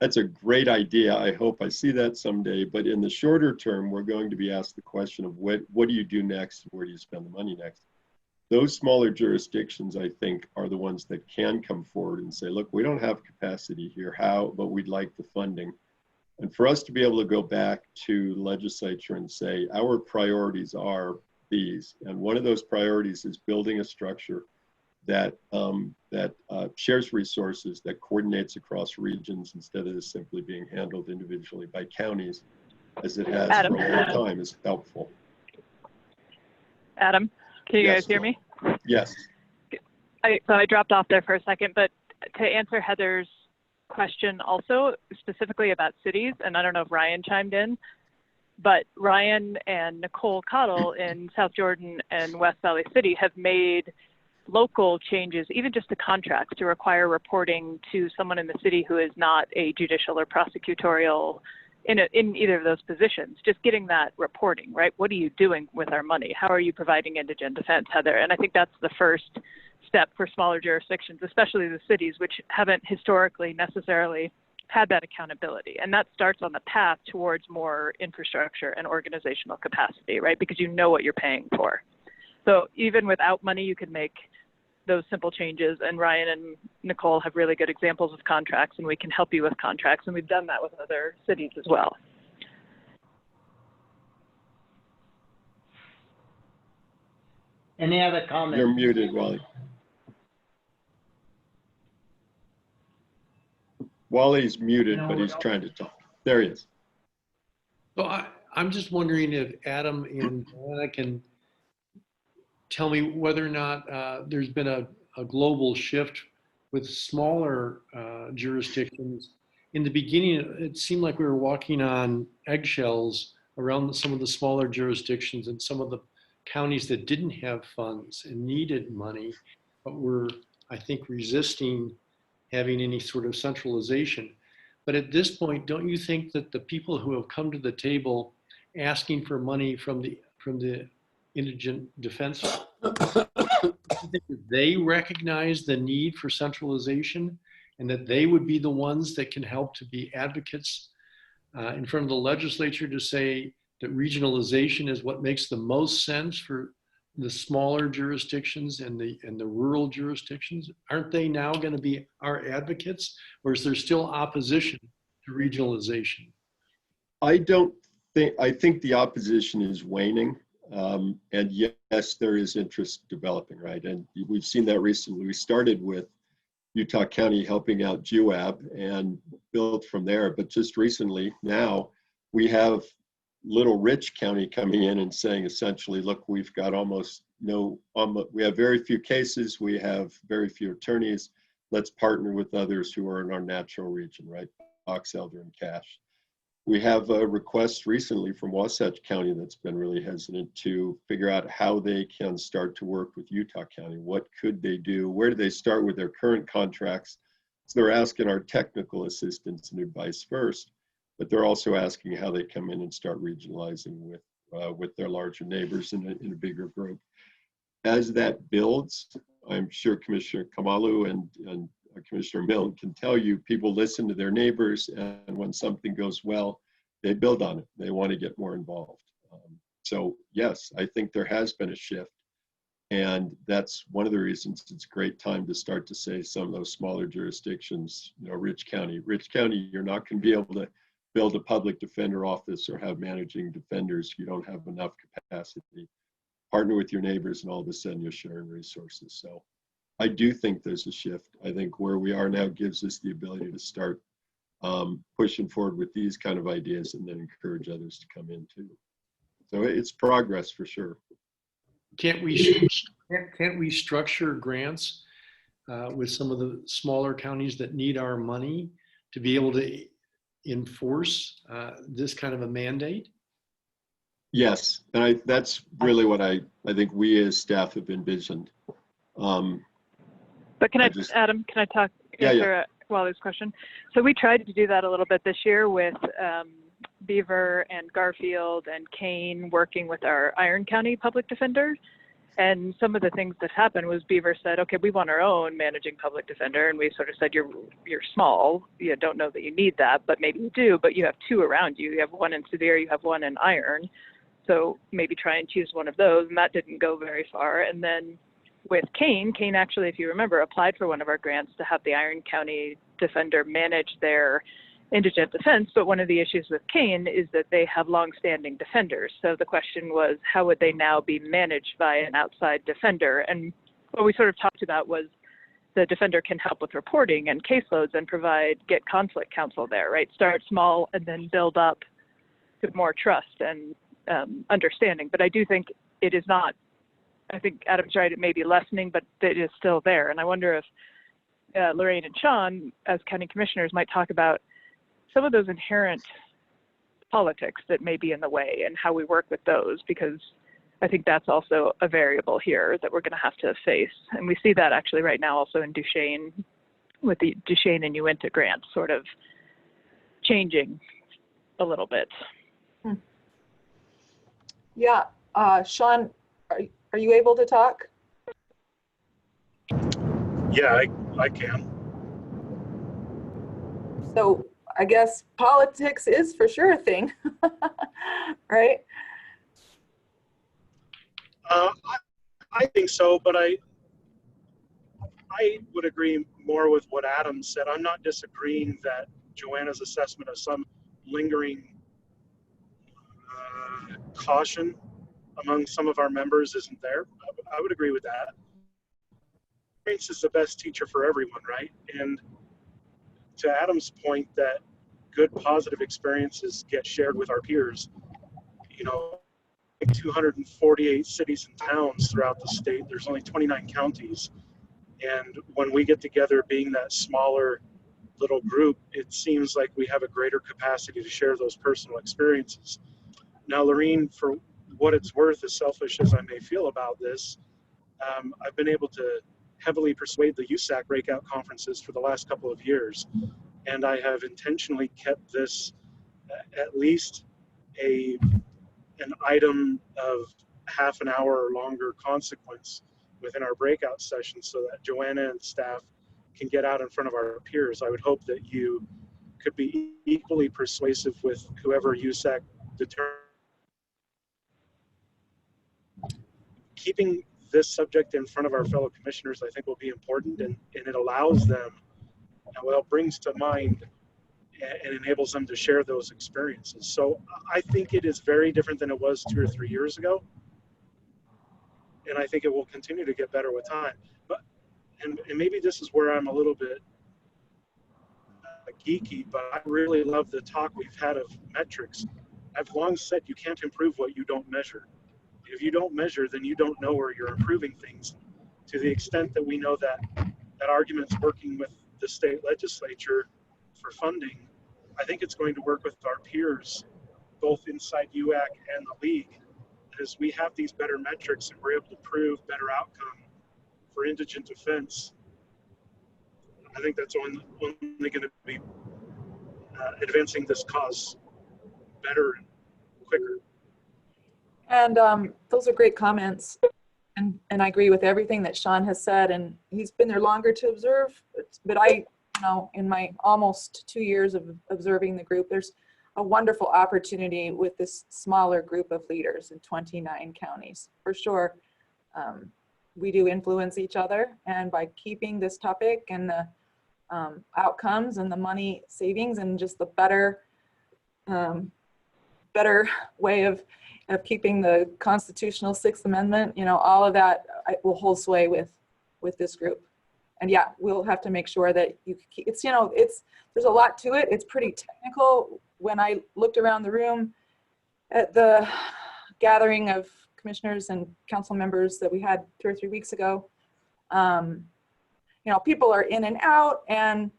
That's a great idea. I hope I see that someday. But in the shorter term, we're going to be asked the question of what do you do next? Where do you spend the money next? Those smaller jurisdictions, I think, are the ones that can come forward and say, look, we don't have capacity here. How? But we'd like the funding. And for us to be able to go back to the legislature and say, our priorities are these. And one of those priorities is building a structure that shares resources, that coordinates across regions instead of simply being handled individually by counties, as it has
Adam.
for a long time, is helpful.
Adam, can you guys hear me?
Yes.
So I dropped off there for a second, but to answer Heather's question also specifically about cities, and I don't know if Ryan chimed in, but Ryan and Nicole Cottle in South Jordan and West Valley City have made local changes, even just to contracts, to require reporting to someone in the city who is not a judicial or prosecutorial in either of those positions. Just getting that reporting, right? What are you doing with our money? How are you providing indigent defense, Heather? And I think that's the first step for smaller jurisdictions, especially the cities, which haven't historically necessarily had that accountability. And that starts on the path towards more infrastructure and organizational capacity, right? Because you know what you're paying for. So even without money, you can make those simple changes. And Ryan and Nicole have really good examples of contracts, and we can help you with contracts. And we've done that with other cities as well.
Any other comments?
You're muted, Wally. Wally's muted, but he's trying to talk. There he is.
So I'm just wondering if Adam and Joanna can tell me whether or not there's been a global shift with smaller jurisdictions. In the beginning, it seemed like we were walking on eggshells around some of the smaller jurisdictions and some of the counties that didn't have funds and needed money, but were, I think, resisting having any sort of centralization. But at this point, don't you think that the people who have come to the table asking for money from the Indigent Defense, they recognize the need for centralization and that they would be the ones that can help to be advocates in front of the legislature to say that regionalization is what makes the most sense for the smaller jurisdictions and the rural jurisdictions? Aren't they now going to be our advocates, or is there still opposition to regionalization?
I think the opposition is waning. And yes, there is interest developing, right? And we've seen that recently. We started with Utah County helping out JUAB and built from there. But just recently now, we have Little Rich County coming in and saying essentially, look, we've got we have very few cases, we have very few attorneys. Let's partner with others who are in our natural region, right? Box Elder and Cache. We have a request recently from Wasatch County that's been really hesitant to figure out how they can start to work with Utah County. What could they do? Where do they start with their current contracts? So they're asking our technical assistance and advice first, but they're also asking how they come in and start regionalizing with their larger neighbors in a bigger group. As that builds, I'm sure Commissioner Kamalu and Commissioner Milne can tell you, people listen to their neighbors, and when something goes well, they build on it. They want to get more involved. So yes, I think there has been a shift, and that's one of the reasons it's a great time to start to say some of those smaller jurisdictions, Rich County, you're not going to be able to build a public defender office or have managing defenders if you don't have enough capacity. Partner with your neighbors, and all of a sudden you're sharing resources. So I do think there's a shift. I think where we are now gives us the ability to start pushing forward with these kind of ideas and then encourage others to come in too. So it's progress for sure.
Can't we structure grants with some of the smaller counties that need our money to be able to enforce this kind of a mandate?
Yes, and that's really what I think we as staff have envisioned.
But Adam, can I answer Wally's question? So we tried to do that a little bit this year with Beaver and Garfield and Kane working with our Iron County public defender. And some of the things that happened was Beaver said, okay, we want our own managing public defender. And we sort of said, you're small. You don't know that you need that, but maybe you do, but you have two around you. You have one in severe, you have one in iron. So maybe try and choose one of those. And that didn't go very far. And then with Kane actually, if you remember, applied for one of our grants to have the Iron County Defender manage their indigent defense, but one of the issues with Kane is that they have long-standing defenders. So the question was, how would they now be managed by an outside defender? And what we sort of talked about was the defender can help with reporting and caseloads and get conflict counsel there, right? Start small and then build up to more trust and understanding. But I do think it is not, I think Adam's right, it may be lessening, but it is still there. And I wonder if Lorraine and Sean, as county commissioners, might talk about some of those inherent politics that may be in the way and how we work with those, because I think that's also a variable here that we're going to have to face. And we see that actually right now also in Duchesne, with the Duchesne and Uinta grants sort of changing a little bit.
Yeah, Sean, are you able to talk?
Yeah, I can.
So I guess politics is for sure a thing, right?
I think so, but I would agree more with what Adam said. I'm not disagreeing that Joanna's assessment of some lingering caution among some of our members isn't there. I would agree with that. Experience is the best teacher for everyone, right? And to Adam's point that good positive experiences get shared with our peers, 248 cities and towns throughout the state. There's only 29 counties. And when we get together being that smaller little group, it seems like we have a greater capacity to share those personal experiences. Now, Lorene, for what it's worth, as selfish as I may feel about this, I've been able to heavily persuade the USAC breakout conferences for the last couple of years. And I have intentionally kept this at least an item of half an hour or longer consequence within our breakout sessions so that Joanna and staff can get out in front of our peers. I would hope that you could be equally persuasive with whoever USAC determines. Keeping this subject in front of our fellow commissioners, I think, will be important, and it allows them, brings to mind and enables them to share those experiences. So I think it is very different than it was 2 or 3 years ago. And I think it will continue to get better with time. But and maybe this is where I'm a little bit geeky, but I really love the talk we've had of metrics. I've long said you can't improve what you don't measure. If you don't measure, then you don't know where you're improving things. To the extent that we know that argument's working with the state legislature for funding, I think it's going to work with our peers, both inside UAC and the league. As we have these better metrics and we're able to prove better outcome for indigent defense, I think that's only going to be advancing this cause better and quicker.
And those are great comments. And I agree with everything that Sean has said, and he's been there longer to observe, but in my almost 2 years of observing the group, there's a wonderful opportunity with this smaller group of leaders in 29 counties. For sure, we do influence each other, and by keeping this topic and the outcomes and the money savings and just the better way of keeping the constitutional Sixth Amendment, all of that will hold sway with this group. And yeah, we'll have to make sure that there's a lot to it. It's pretty technical. When I looked around the room at the gathering of commissioners and council members that we had 2 or 3 weeks ago, people are in and out, and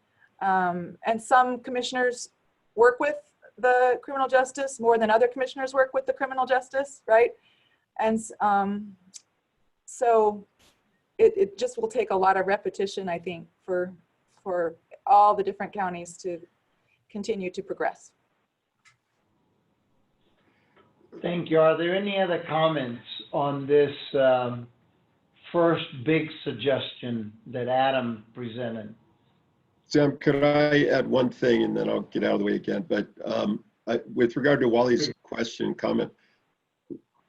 some commissioners work with the criminal justice more than other commissioners work with the criminal justice, right? And so it just will take a lot of repetition, I think, for all the different counties to continue to progress.
Thank you. Are there any other comments on this first big suggestion that Adam presented.
Sam, could I add one thing and then I'll get out of the way again? But with regard to Wally's question, comment,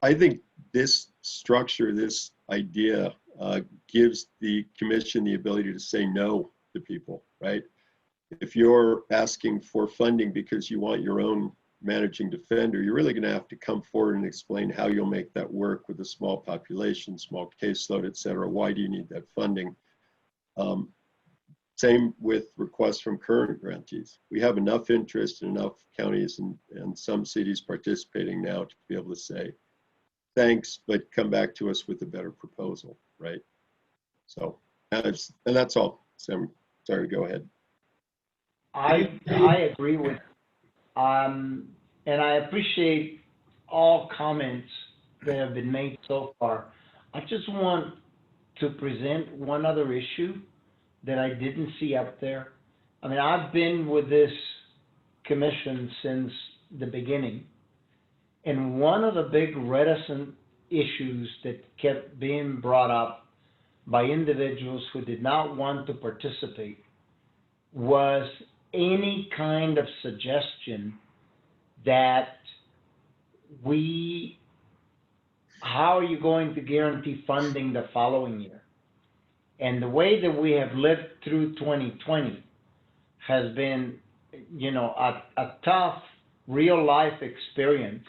I think this structure, this idea gives the commission the ability to say no to people, right? If you're asking for funding because you want your own managing defender, you're really going to have to come forward and explain how you'll make that work with a small population, small caseload, et cetera. Why do you need that funding? Same with requests from current grantees. We have enough interest in enough counties and some cities participating now to be able to say, thanks, but come back to us with a better proposal, right? So, and that's all. Sam, sorry, go ahead.
I agree with, and I appreciate all comments that have been made so far. I just want to present one other issue that I didn't see up there. I mean, I've been with this commission since the beginning, and one of the big reticent issues that kept being brought up by individuals who did not want to participate was any kind of suggestion that how are you going to guarantee funding the following year? And the way that we have lived through 2020 has been, you know, a tough real life experience.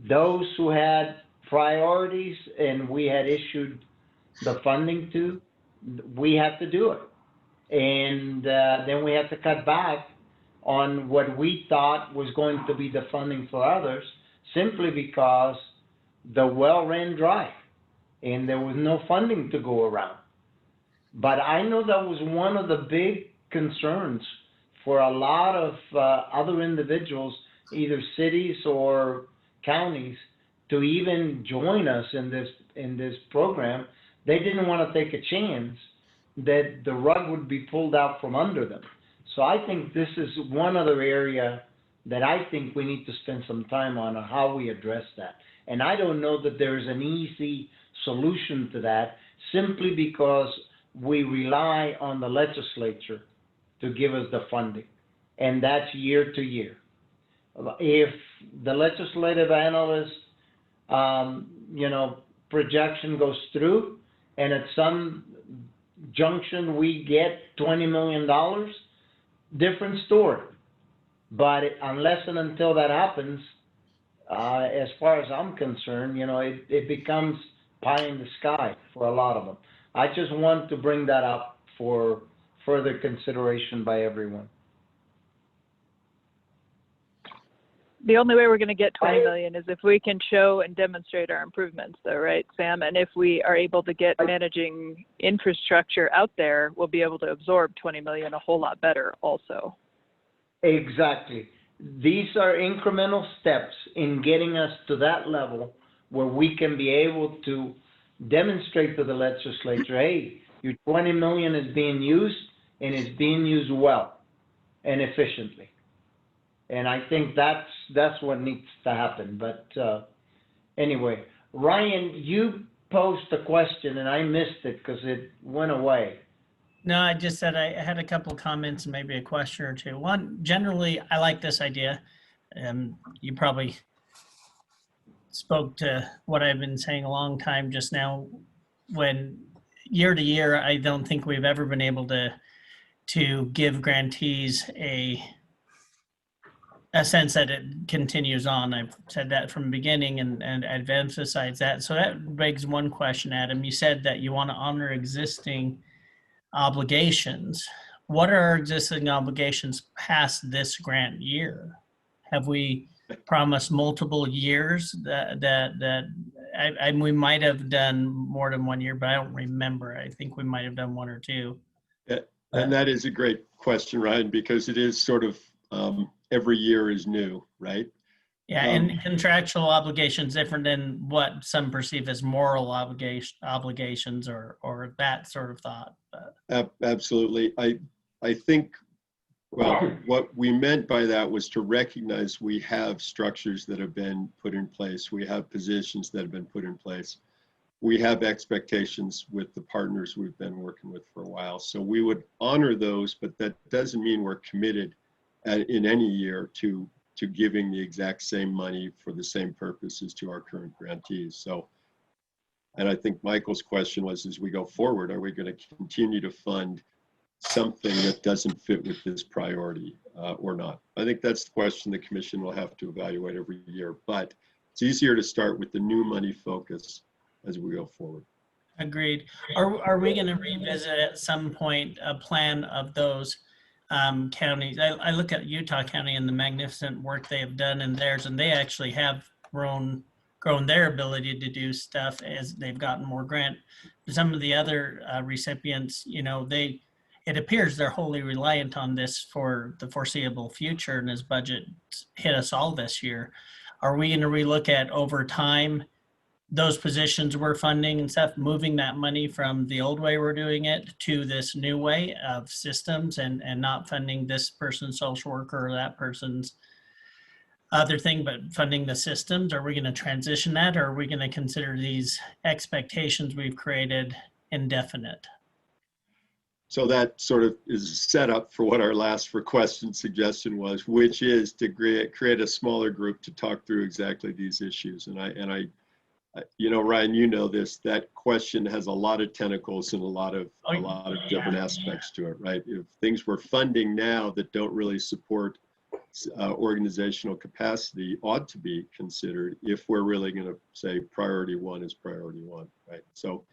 Those who had priorities and we had issued the funding to, we had to do it. And then we had to cut back on what we thought was going to be the funding for others, simply because the well ran dry and there was no funding to go around. But I know that was one of the big concerns for a lot of other individuals, either cities or counties, to even join us in this program. They didn't want to take a chance that the rug would be pulled out from under them. So I think this is one other area that I think we need to spend some time on how we address that. And I don't know that there's an easy solution to that, simply because we rely on the legislature to give us the funding, and that's year to year. If the legislative analyst, projection goes through, and at some junction we get $20 million, different story. But unless and until that happens, as far as I'm concerned, it becomes pie in the sky for a lot of them. I just want to bring that up for further consideration by everyone.
The only way we're going to get 20 million is if we can show and demonstrate our improvements, though, right, Sam? And if we are able to get managing infrastructure out there, we'll be able to absorb 20 million a whole lot better also. Exactly.
These are incremental steps in getting us to that level where we can be able to demonstrate to the legislature, hey, your 20 million is being used, and it's being used well and efficiently. And I think that's what needs to happen. But anyway, Ryan, you posed a question and I missed it because it went away.
No, I just said I had a couple of comments and maybe a question or two. One, generally, I like this idea. You probably spoke to what I've been saying a long time just now. When year to year, I don't think we've ever been able to give grantees a sense that it continues on. I've said that from the beginning, and I've emphasized that. So that begs one question, Adam. You said that you want to honor existing obligations. What are our existing obligations past this grant year? Have we promised multiple years that we might have done more than 1 year, but I don't remember. I think we might have done one or two.
And that is a great question, Ryan, because it is sort of every year is new, right?
Yeah, and contractual obligations different than what some perceive as moral obligations or that sort of thought.
Absolutely. I think, well, what we meant by that was to recognize we have structures that have been put in place. We have positions that have been put in place. we have expectations with the partners we've been working with for a while. So we would honor those, but that doesn't mean we're committed in any year to giving the exact same money for the same purposes to our current grantees. So, and I think Michael's question was, as we go forward, are we going to continue to fund something that doesn't fit with this priority or not? I think that's the question the commission will have to evaluate every year, but it's easier to start with the new money focus as we go forward.
Agreed. Are we going to revisit at some point a plan of those counties? I look at Utah County and the magnificent work they have done in theirs, and they actually have grown their ability to do stuff as they've gotten more grant. Some of the other recipients, you know, it appears they're wholly reliant on this for the foreseeable future, and as budget hit us all this year. Are we going to relook at over time those positions we're funding and stuff, moving that money from the old way we're doing it to this new way of systems and not funding this person's social worker or that person's other thing, but funding the systems? Are we going to transition that, or are we going to consider these expectations we've created indefinite?
So that sort of is set up for what our last question suggestion was, which is to create a smaller group to talk through exactly these issues. And I, you know, Ryan, you know this, that question has a lot of tentacles and a lot of different aspects to it, right? If things we're funding now that don't really support organizational capacity ought to be considered if we're really going to say priority one is priority one, right? So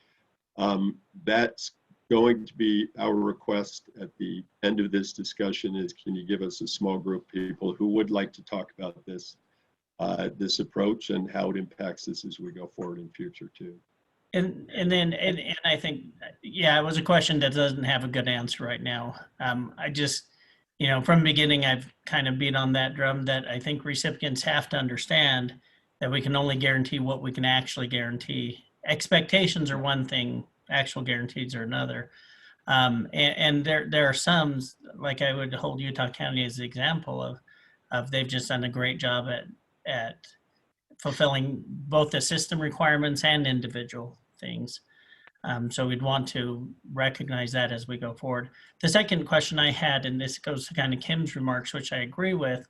that's going to be our request at the end of this discussion is, can you give us a small group of people who would like to talk about this approach and how it impacts us as we go forward in future too.
And I think, yeah, it was a question that doesn't have a good answer right now. I just, you know, from the beginning, I've kind of beat on that drum that I think recipients have to understand that we can only guarantee what we can actually guarantee. Expectations are one thing, actual guarantees are another. And there are some, like I would hold Utah County as an example of they've just done a great job at fulfilling both the system requirements and individual things. So we'd want to recognize that as we go forward. The second question I had, and this goes to kind of Kim's remarks, which I agree with,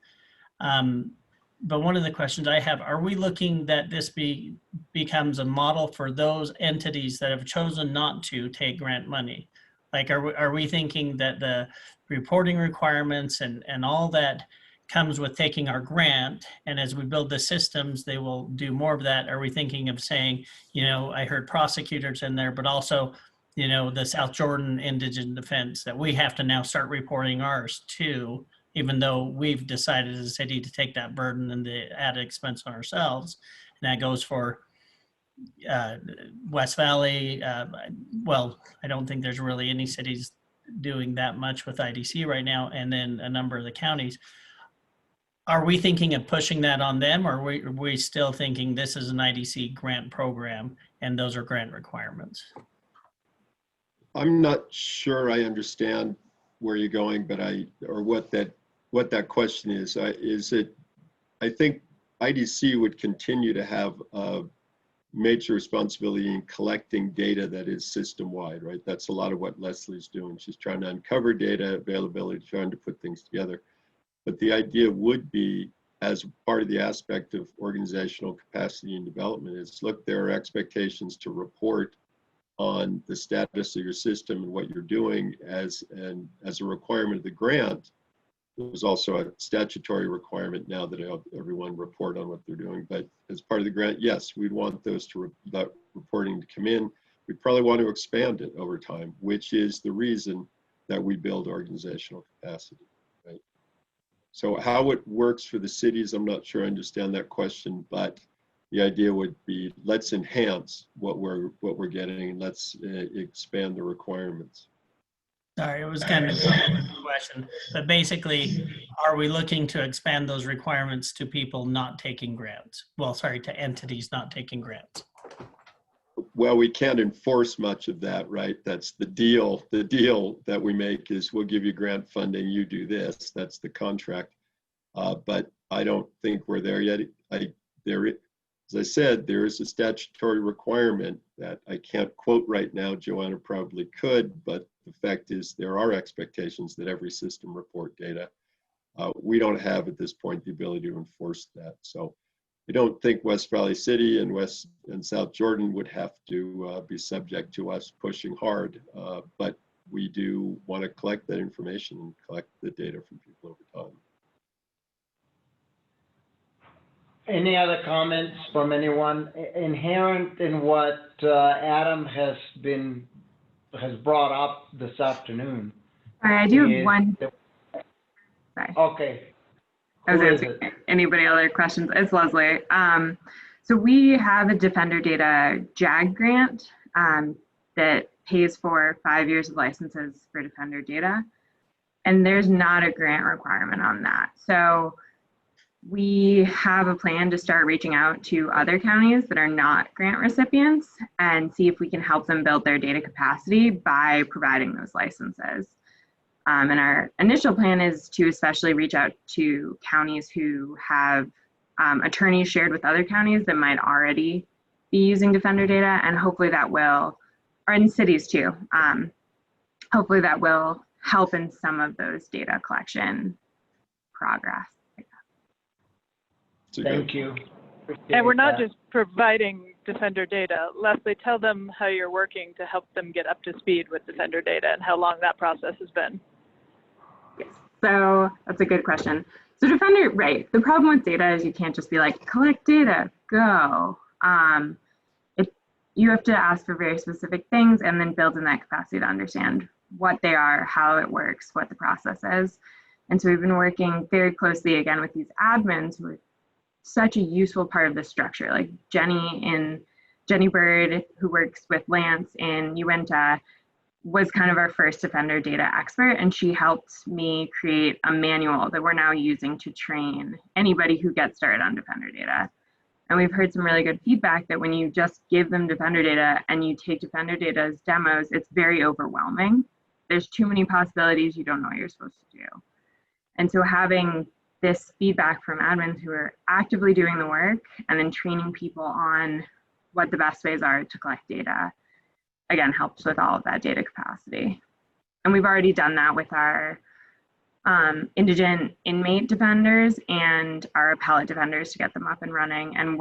but one of the questions I have, are we looking that this becomes a model for those entities that have chosen not to take grant money? Like, are we thinking that the reporting requirements and all that comes with taking our grant, and as we build the systems, they will do more of that? Are we thinking of saying, you know, I heard prosecutors in there, but also, you know, the South Jordan Indigent Defense, that we have to now start reporting ours too, even though we've decided as a city to take that burden and the added expense on ourselves. And that goes for West Valley. Well, I don't think there's really any cities doing that much with IDC right now, and then a number of the counties. Are we thinking of pushing that on them, or are we still thinking this is an IDC grant program and those are grant requirements?
I'm not sure I understand where you're going, but what that question is. I think IDC would continue to have a major responsibility in collecting data that is system-wide, right? That's a lot of what Leslie's doing. She's trying to uncover data availability, trying to put things together. But the idea would be, as part of the aspect of organizational capacity and development, is look, there are expectations to report on the status of your system and what you're doing as a requirement of the grant. There's also a statutory requirement now that everyone report on what they're doing. But as part of the grant, yes, we'd want that reporting to come in. We'd probably want to expand it over time, which is the reason that we build organizational capacity. So how it works for the cities, I'm not sure I understand that question, but the idea would be, let's enhance what we're getting, and let's expand the requirements.
Sorry, it was kind of a complicated question, but basically, are we looking to expand those requirements to people not taking grants? Well, sorry, to entities not taking grants.
Well, we can't enforce much of that, right? That's the deal. The deal that we make is we'll give you grant funding, you do this. That's the contract. But I don't think we're there yet. as I said, there is a statutory requirement that I can't quote right now. Joanna probably could, but the fact is there are expectations that every system report data. We don't have at this point the ability to enforce that. So I don't think West Valley City and West and South Jordan would have to be subject to us pushing hard, but we do want to collect that information and collect the data from people over time.
Any other comments from anyone? Inherent in what Adam has brought up this afternoon.
Sorry, I do have one. Sorry.
Okay.
I was
Who is
asking anybody other questions. It's Leslie. So we have a Defender Data JAG grant that pays for 5 years of licenses for Defender Data. And there's not a grant requirement on that. So we have a plan to start reaching out to other counties that are not grant recipients and see if we can help them build their data capacity by providing those licenses. And our initial plan is to especially reach out to counties who have attorneys shared with other counties that might already be using Defender Data, and hopefully that will, or in cities too, hopefully that will help in some of those data collection progress.
Thank you.
And we're not just providing Defender Data. Leslie, tell them how you're working to help them get up to speed with Defender Data and how long that process has been.
Yes, so that's a good question. So Defender, right, the problem with data is you can't just be like, collect data, go. You have to ask for very specific things and then build in that capacity to understand what they are, how it works, what the process is. And so we've been working very closely again with these admins who are such a useful part of the structure, like Jenny Bird, who works with Lance in Uinta, was kind of our first Defender Data expert, and she helped me create a manual that we're now using to train anybody who gets started on Defender Data. And we've heard some really good feedback that when you just give them Defender Data and you take Defender Data as demos, it's very overwhelming. There's too many possibilities, you don't know what you're supposed to do. And so having this feedback from admins who are actively doing the work and then training people on what the best ways are to collect data, again, helps with all of that data capacity. And we've already done that with our indigent inmate defenders and our appellate defenders to get them up and running. And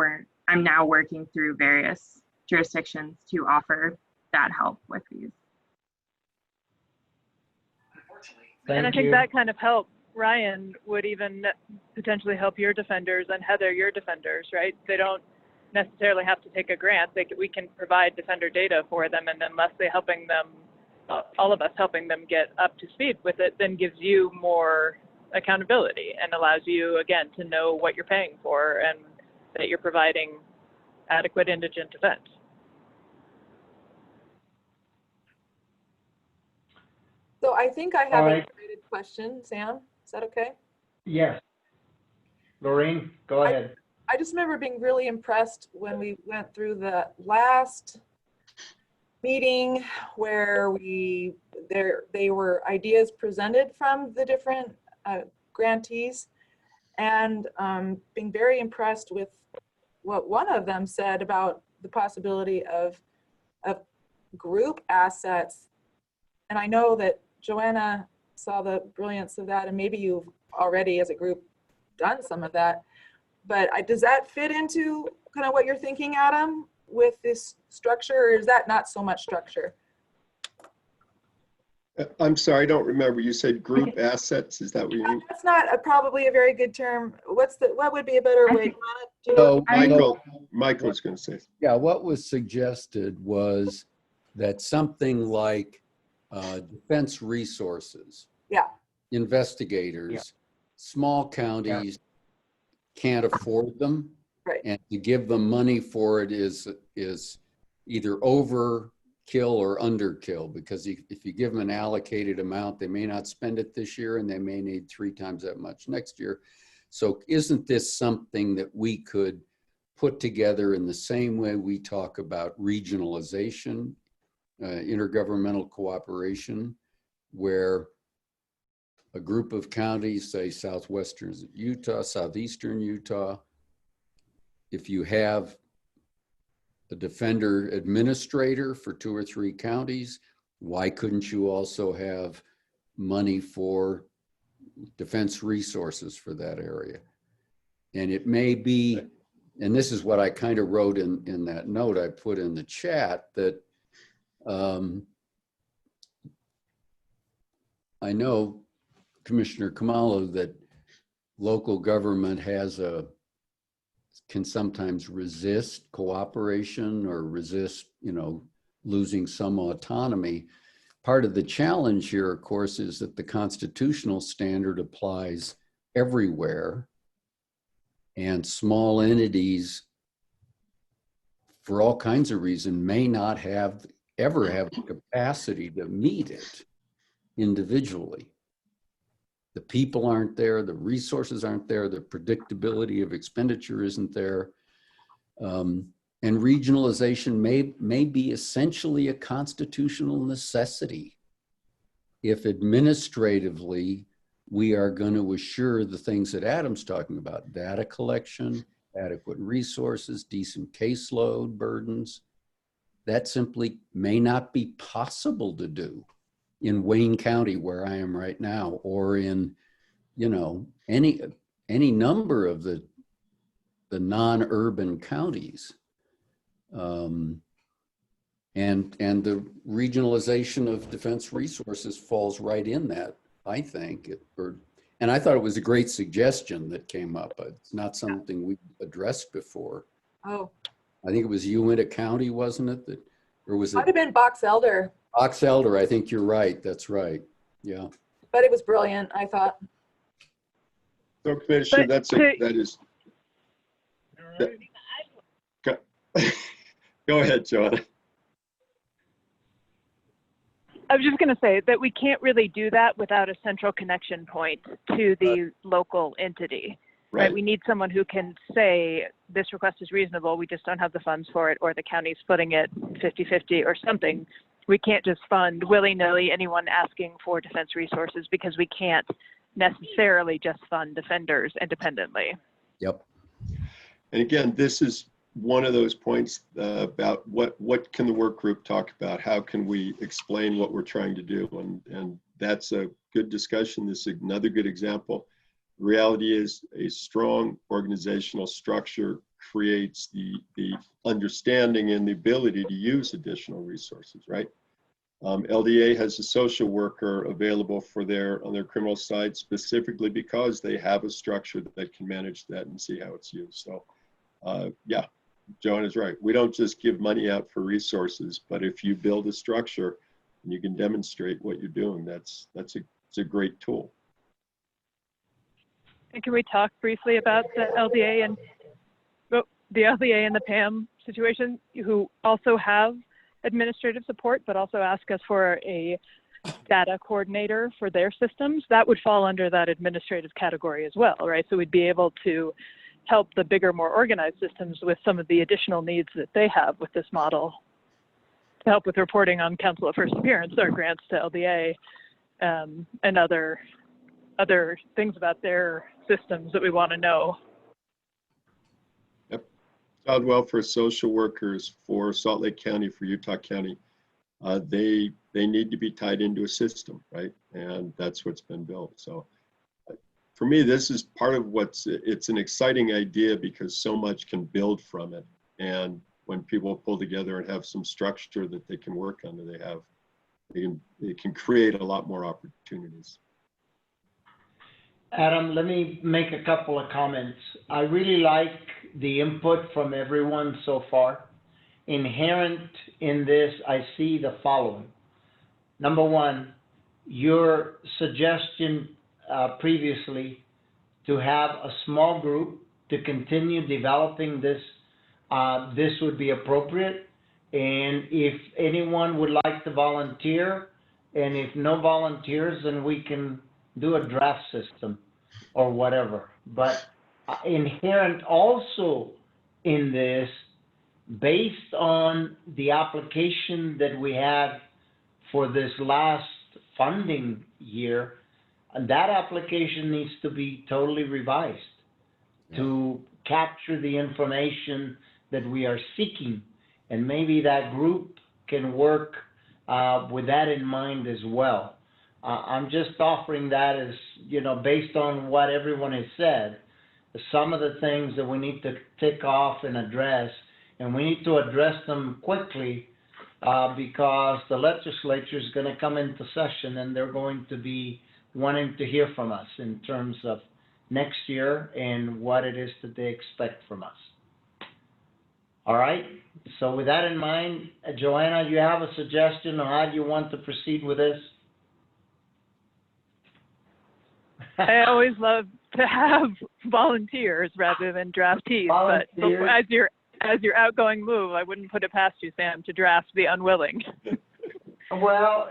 I'm now working through various jurisdictions to offer that help with these.
And I think that kind of help, Ryan, would even potentially help your defenders and Heather, your defenders, right? They don't necessarily have to take a grant. We can provide Defender Data for them, and then Leslie helping them, all of us helping them get up to speed with it, then gives you more accountability and allows you, again, to know what you're paying for and that you're providing adequate indigent defense.
So I think I have a related question, Sam. Is that okay?
Yes. Lorraine, go ahead.
I just remember being really impressed when we went through the last meeting where they were ideas presented from the different grantees, and being very impressed with what one of them said about the possibility of group assets. And I know that Joanna saw the brilliance of that, and maybe you've already as a group done some of that. But does that fit into kind of what you're thinking, Adam, with this structure, or is that not so much structure?
I'm sorry, I don't remember. You said group assets. Is that what you mean?
That's not probably a very good term. What would be a better way?
So
Michael's going to say.
Yeah, what was suggested was that something like defense resources, investigators, small counties can't afford them, and to give them money for it is either overkill or underkill, because if you give them an allocated amount, they may not spend it this year and they may need 3 times that much next year. So isn't this something that we could put together in the same way we talk about regionalization, intergovernmental cooperation, where a group of counties, say southwestern Utah, southeastern Utah, if you have a defender administrator for 2 or 3 counties. Why couldn't you also have money for defense resources for that area? And it may be, and this is what I kind of wrote in that note I put in the chat, that I know, Commissioner Kamala, that local government can sometimes resist cooperation or resist, losing some autonomy. Part of the challenge here, of course, is that the constitutional standard applies everywhere, and small entities, for all kinds of reasons, may not ever have the capacity to meet it individually. The people aren't there, the resources aren't there, the predictability of expenditure isn't there. And regionalization may be essentially a constitutional necessity if administratively we are going to assure the things that Adam's talking about: data collection, adequate resources, decent caseload burdens. That simply may not be possible to do in Wayne County, where I am right now, or in, any number of the non-urban counties. And the regionalization of defense resources falls right in that, I think. And I thought it was a great suggestion that came up. It's not something we addressed before.
Oh,
I think it was Uinta County, wasn't it? Or was it?
might have been Box Elder,
Box Elder, I think you're right. That's right. Yeah.
but it was brilliant, I thought.
So, Commissioner, that is. Go ahead, Joanna.
I was just going to say that we can't really do that without a central connection point to the local entity. Right. We need someone who can say, this request is reasonable, we just don't have the funds for it, or the county's footing it 50-50 or something. We can't just fund willy-nilly anyone asking for defense resources, because we can't necessarily just fund defenders independently.
Yep.
And again, this is one of those points about what can the work group talk about? How can we explain what we're trying to do? And that's a good discussion. This is another good example. The reality is a strong organizational structure creates the understanding and the ability to use additional resources, right? LDA has a social worker available on their criminal side, specifically because they have a structure that can manage that and see how it's used. So yeah, Joan is right. We don't just give money out for resources, but if you build a structure and you can demonstrate what you're doing, it's a great tool.
And can we talk briefly about the LDA and the PAM situation, who also have administrative support, but also ask us for a data coordinator for their systems? That would fall under that administrative category as well, right? So we'd be able to help the bigger, more organized systems with some of the additional needs that they have with this model, to help with reporting on counsel at first appearance or grants to LDA, and other things about their systems that we want to know.
Yep. Child welfare social workers for Salt Lake County, for Utah County, they need to be tied into a system, right? And that's what's been built. So for me, this is part of it's an exciting idea, because so much can build from it. And when people pull together and have some structure that they can work under, they can create a lot more opportunities.
Adam, let me make a couple of comments. I really like the input from everyone so far. Inherent in this, I see the following. Number one, your suggestion previously to have a small group to continue developing this, this would be appropriate. And if anyone would like to volunteer, and if no volunteers, then we can do a draft system or whatever. But inherent also in this, based on the application that we had for this last funding year, and that application needs to be totally revised to capture the information that we are seeking. And maybe that group can work with that in mind as well. I'm just offering that as, based on what everyone has said, some of the things that we need to tick off and address, and we need to address them quickly because the legislature is going to come into session and they're going to be wanting to hear from us in terms of next year and what it is that they expect from us. All right, so with that in mind, Joanna, you have a suggestion on how you want to proceed with this?
I always love to have volunteers rather than draftees, but as your outgoing move, I wouldn't put it past you, Sam, to draft the unwilling.
Well,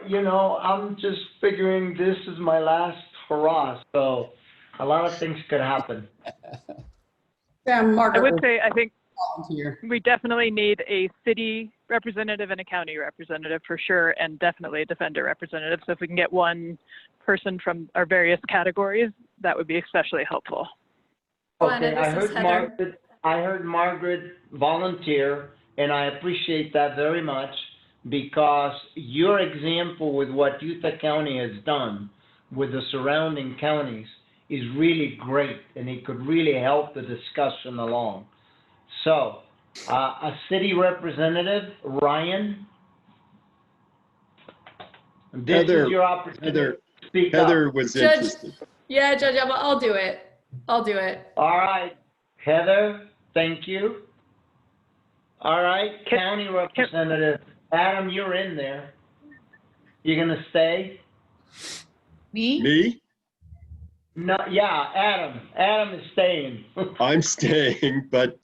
I'm just figuring this is my last hurrah, so a lot of things could happen.
Sam, Margaret,
I would say, I think
volunteer.
we definitely need a city representative and a county representative for sure, and definitely a defender representative. So if we can get one person from our various categories, that would be especially helpful.
Okay, I heard Margaret volunteer, and I appreciate that very much because your example with what Utah County has done with the surrounding counties is really great, and it could really help the discussion along. So, a city representative, Ryan, this is your opportunity to speak
Heather
up.
was
Judge,
interested.
yeah, Judge, I'll do it. I'll do it.
All right, Heather, thank you. All right, county representative, Adam, you're in there. You gonna stay?
Me?
No, yeah, Adam. Adam is staying.
I'm staying, but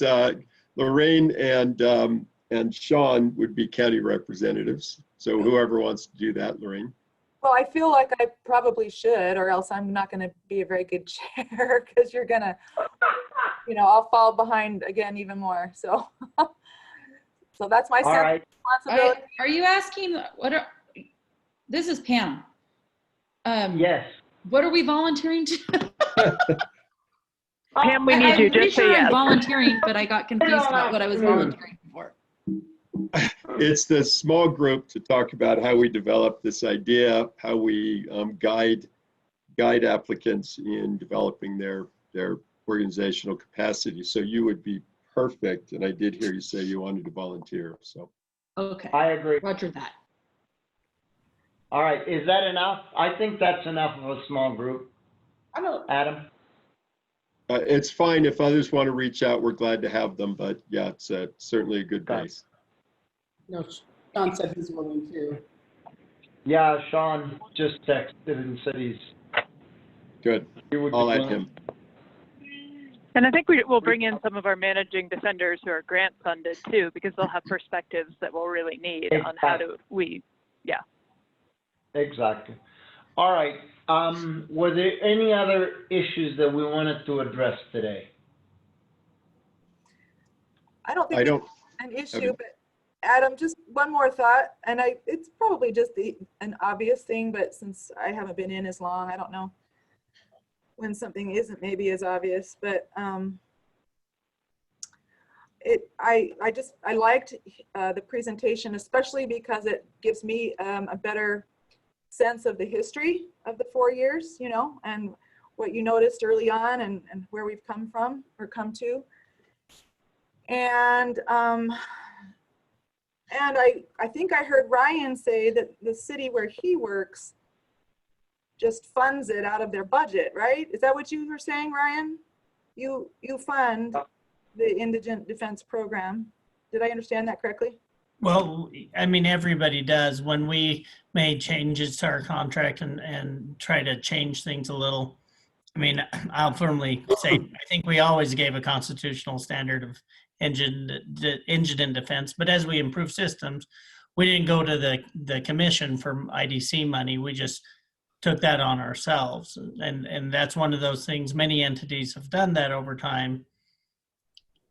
Lorraine and Sean would be county representatives. So whoever wants to do that, Lorraine.
Well, I feel like I probably should, or else I'm not going to be a very good chair because you're going to, I'll fall behind again even more. So, so that's my sense of responsibility.
Are you asking this is Pam.
Yes.
What are we volunteering to?
Pam, we need you.
I'm pretty
Just say
sure
yes.
I'm volunteering, but I got confused about what I was volunteering for.
It's the small group to talk about how we develop this idea, how we guide applicants in developing their organizational capacity. So you would be perfect, and I did hear you say you wanted to volunteer. So
okay,
I agree.
Roger that.
All right, is that enough? I think that's enough of a small group. Adam?
it's fine if others want to reach out. We're glad to have them, but yeah, it's certainly a good base.
No, Sean said he's willing to.
Yeah, Sean just texted and said he's
good. I'll add him.
And I think we'll bring in some of our managing defenders who are grant funded too, because they'll have perspectives that we'll really need on how yeah.
Exactly. All right. Were there any other issues that we wanted to address today?
I don't think it's an issue, but Adam, just one more thought, and it's probably just an obvious thing, but since I haven't been in as long, I don't know when something isn't maybe as obvious, but I liked the presentation, especially because it gives me a better sense of the history of the 4 years, and what you noticed early on and where we've come from or come to. And I think I heard Ryan say that the city where he works just funds it out of their budget, right? Is that what you were saying, Ryan? You fund the Indigent Defense Program. Did I understand that correctly?
Well, I mean, everybody does. When we made changes to our contract and try to change things a little, I mean, I'll firmly say, I think we always gave a constitutional standard of indigent defense, but as we improve systems, we didn't go to the commission for IDC money. We just took that on ourselves. And that's one of those things, many entities have done that over time.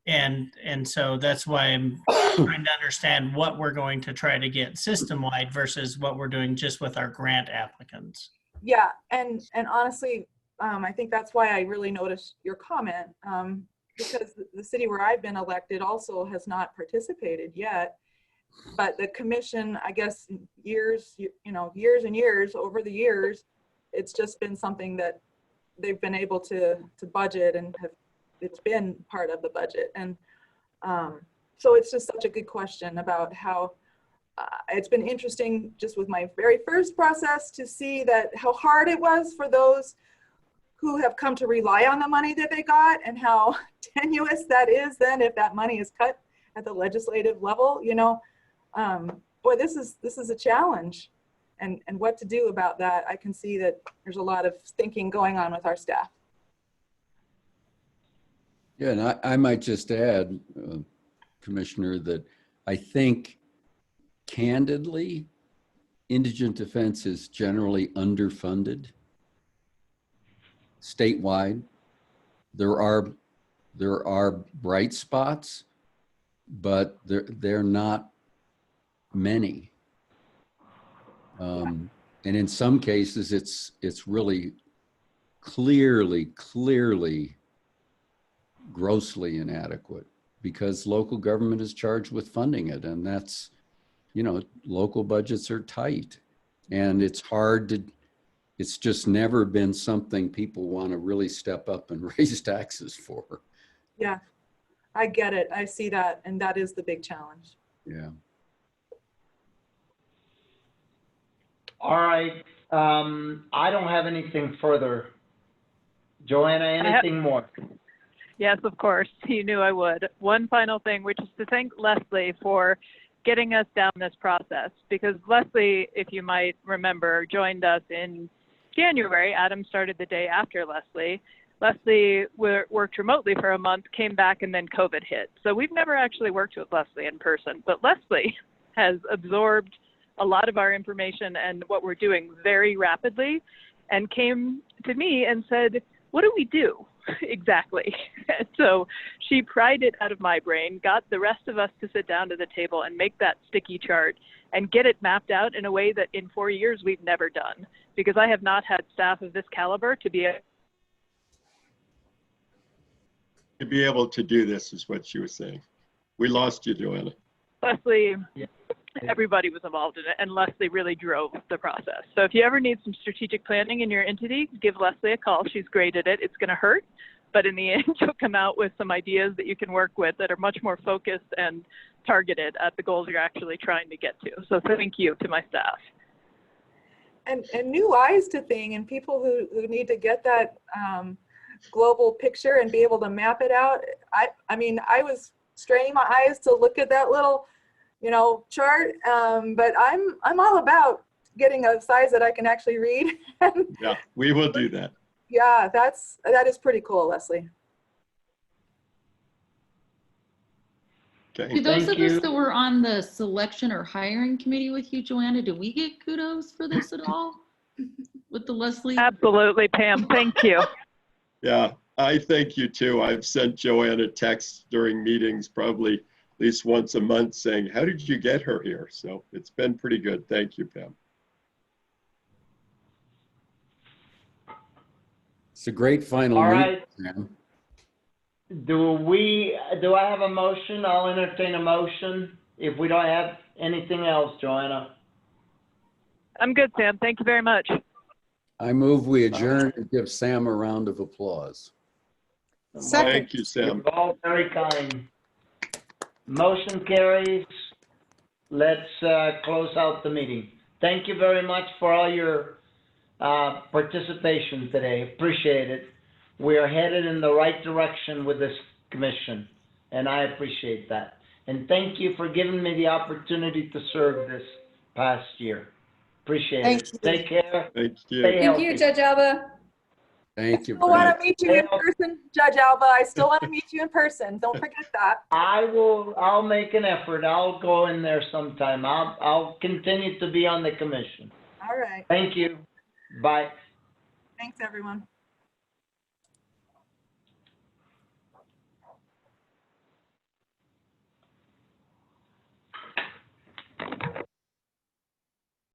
And so that's why I'm trying to understand what we're going to try to get system-wide versus what we're doing just with our grant applicants.
Yeah, and honestly, I think that's why I really noticed your comment, because the city where I've been elected also has not participated yet. But the commission, I guess, years and years, over the years, it's just been something that they've been able to budget and it's been part of the budget. And so it's just such a good question about how it's been interesting just with my very first process to see that how hard it was for those who have come to rely on the money that they got, and how tenuous that is then if that money is cut at the legislative level. Boy, this is a challenge, and what to do about that. I can see that there's a lot of thinking going on with our staff.
Yeah, and I might just add, Commissioner, that I think candidly, indigent defense is generally underfunded statewide. There are bright spots, but they're not many. And in some cases, it's really clearly grossly inadequate, because local government is charged with funding it, and that's, local budgets are tight, and it's just never been something people want to really step up and raise taxes for.
Yeah, I get it. I see that, and that is the big challenge.
Yeah.
All right. I don't have anything further. Joanna, anything more?
Yes, of course. You knew I would. One final thing, which is to thank Leslie for getting us down this process, because Leslie, if you might remember, joined us in January. Adam started the day after Leslie. Leslie worked remotely for a month, came back, and then COVID hit. So we've never actually worked with Leslie in person, but Leslie has absorbed a lot of our information and what we're doing very rapidly, and came to me and said, what do we do exactly? And so she pried it out of my brain, got the rest of us to sit down to the table and make that sticky chart and get it mapped out in a way that in 4 years we've never done, because I have not had staff of this caliber to be
able to do this, is what she was saying. We lost you, Joanna.
Leslie, everybody was involved in it, and Leslie really drove the process. So if you ever need some strategic planning in your entity, give Leslie a call. She's great at it. It's going to hurt, but in the end, you'll come out with some ideas that you can work with that are much more focused and targeted at the goals you're actually trying to get to. So thank you to my staff.
And new eyes to thing, and people who need to get that global picture and be able to map it out. I mean, I was straining my eyes to look at that little chart, but I'm all about getting a size that I can actually read.
Yeah, we will do that.
Yeah, that is pretty cool, Leslie.
Okay.
Do those of us that were on the selection or hiring committee with you, Joanna, do we get kudos for this at all with the Leslie?
Absolutely, Pam. Thank you.
Yeah, I thank you too. I've sent Joanna texts during meetings probably at least once a month saying, how did you get her here? So it's been pretty good. Thank you, Pam.
It's a great final
All
meeting,
right.
Pam.
Do I have a motion? I'll entertain a motion if we don't have anything else, Joanna.
I'm good, Sam. Thank you very much.
I move we adjourn and give Sam a round of applause.
Second.
Thank you, Sam.
You're all very kind. Motion carries. Let's close out the meeting. Thank you very much for all your participation today. Appreciate it. We are headed in the right direction with this commission, and I appreciate that. And thank you for giving me the opportunity to serve this past year. Appreciate it. Take care.
Thank you.
Stay
Thank
healthy.
you, Judge Alba.
Thank you.
I still want
Brent.
to meet you in person, Judge Alba. I still want to meet you in person. Don't forget that.
I'll make an effort. I'll go in there sometime. I'll continue to be on the commission.
All right.
Thank you. Bye.
Thanks, everyone.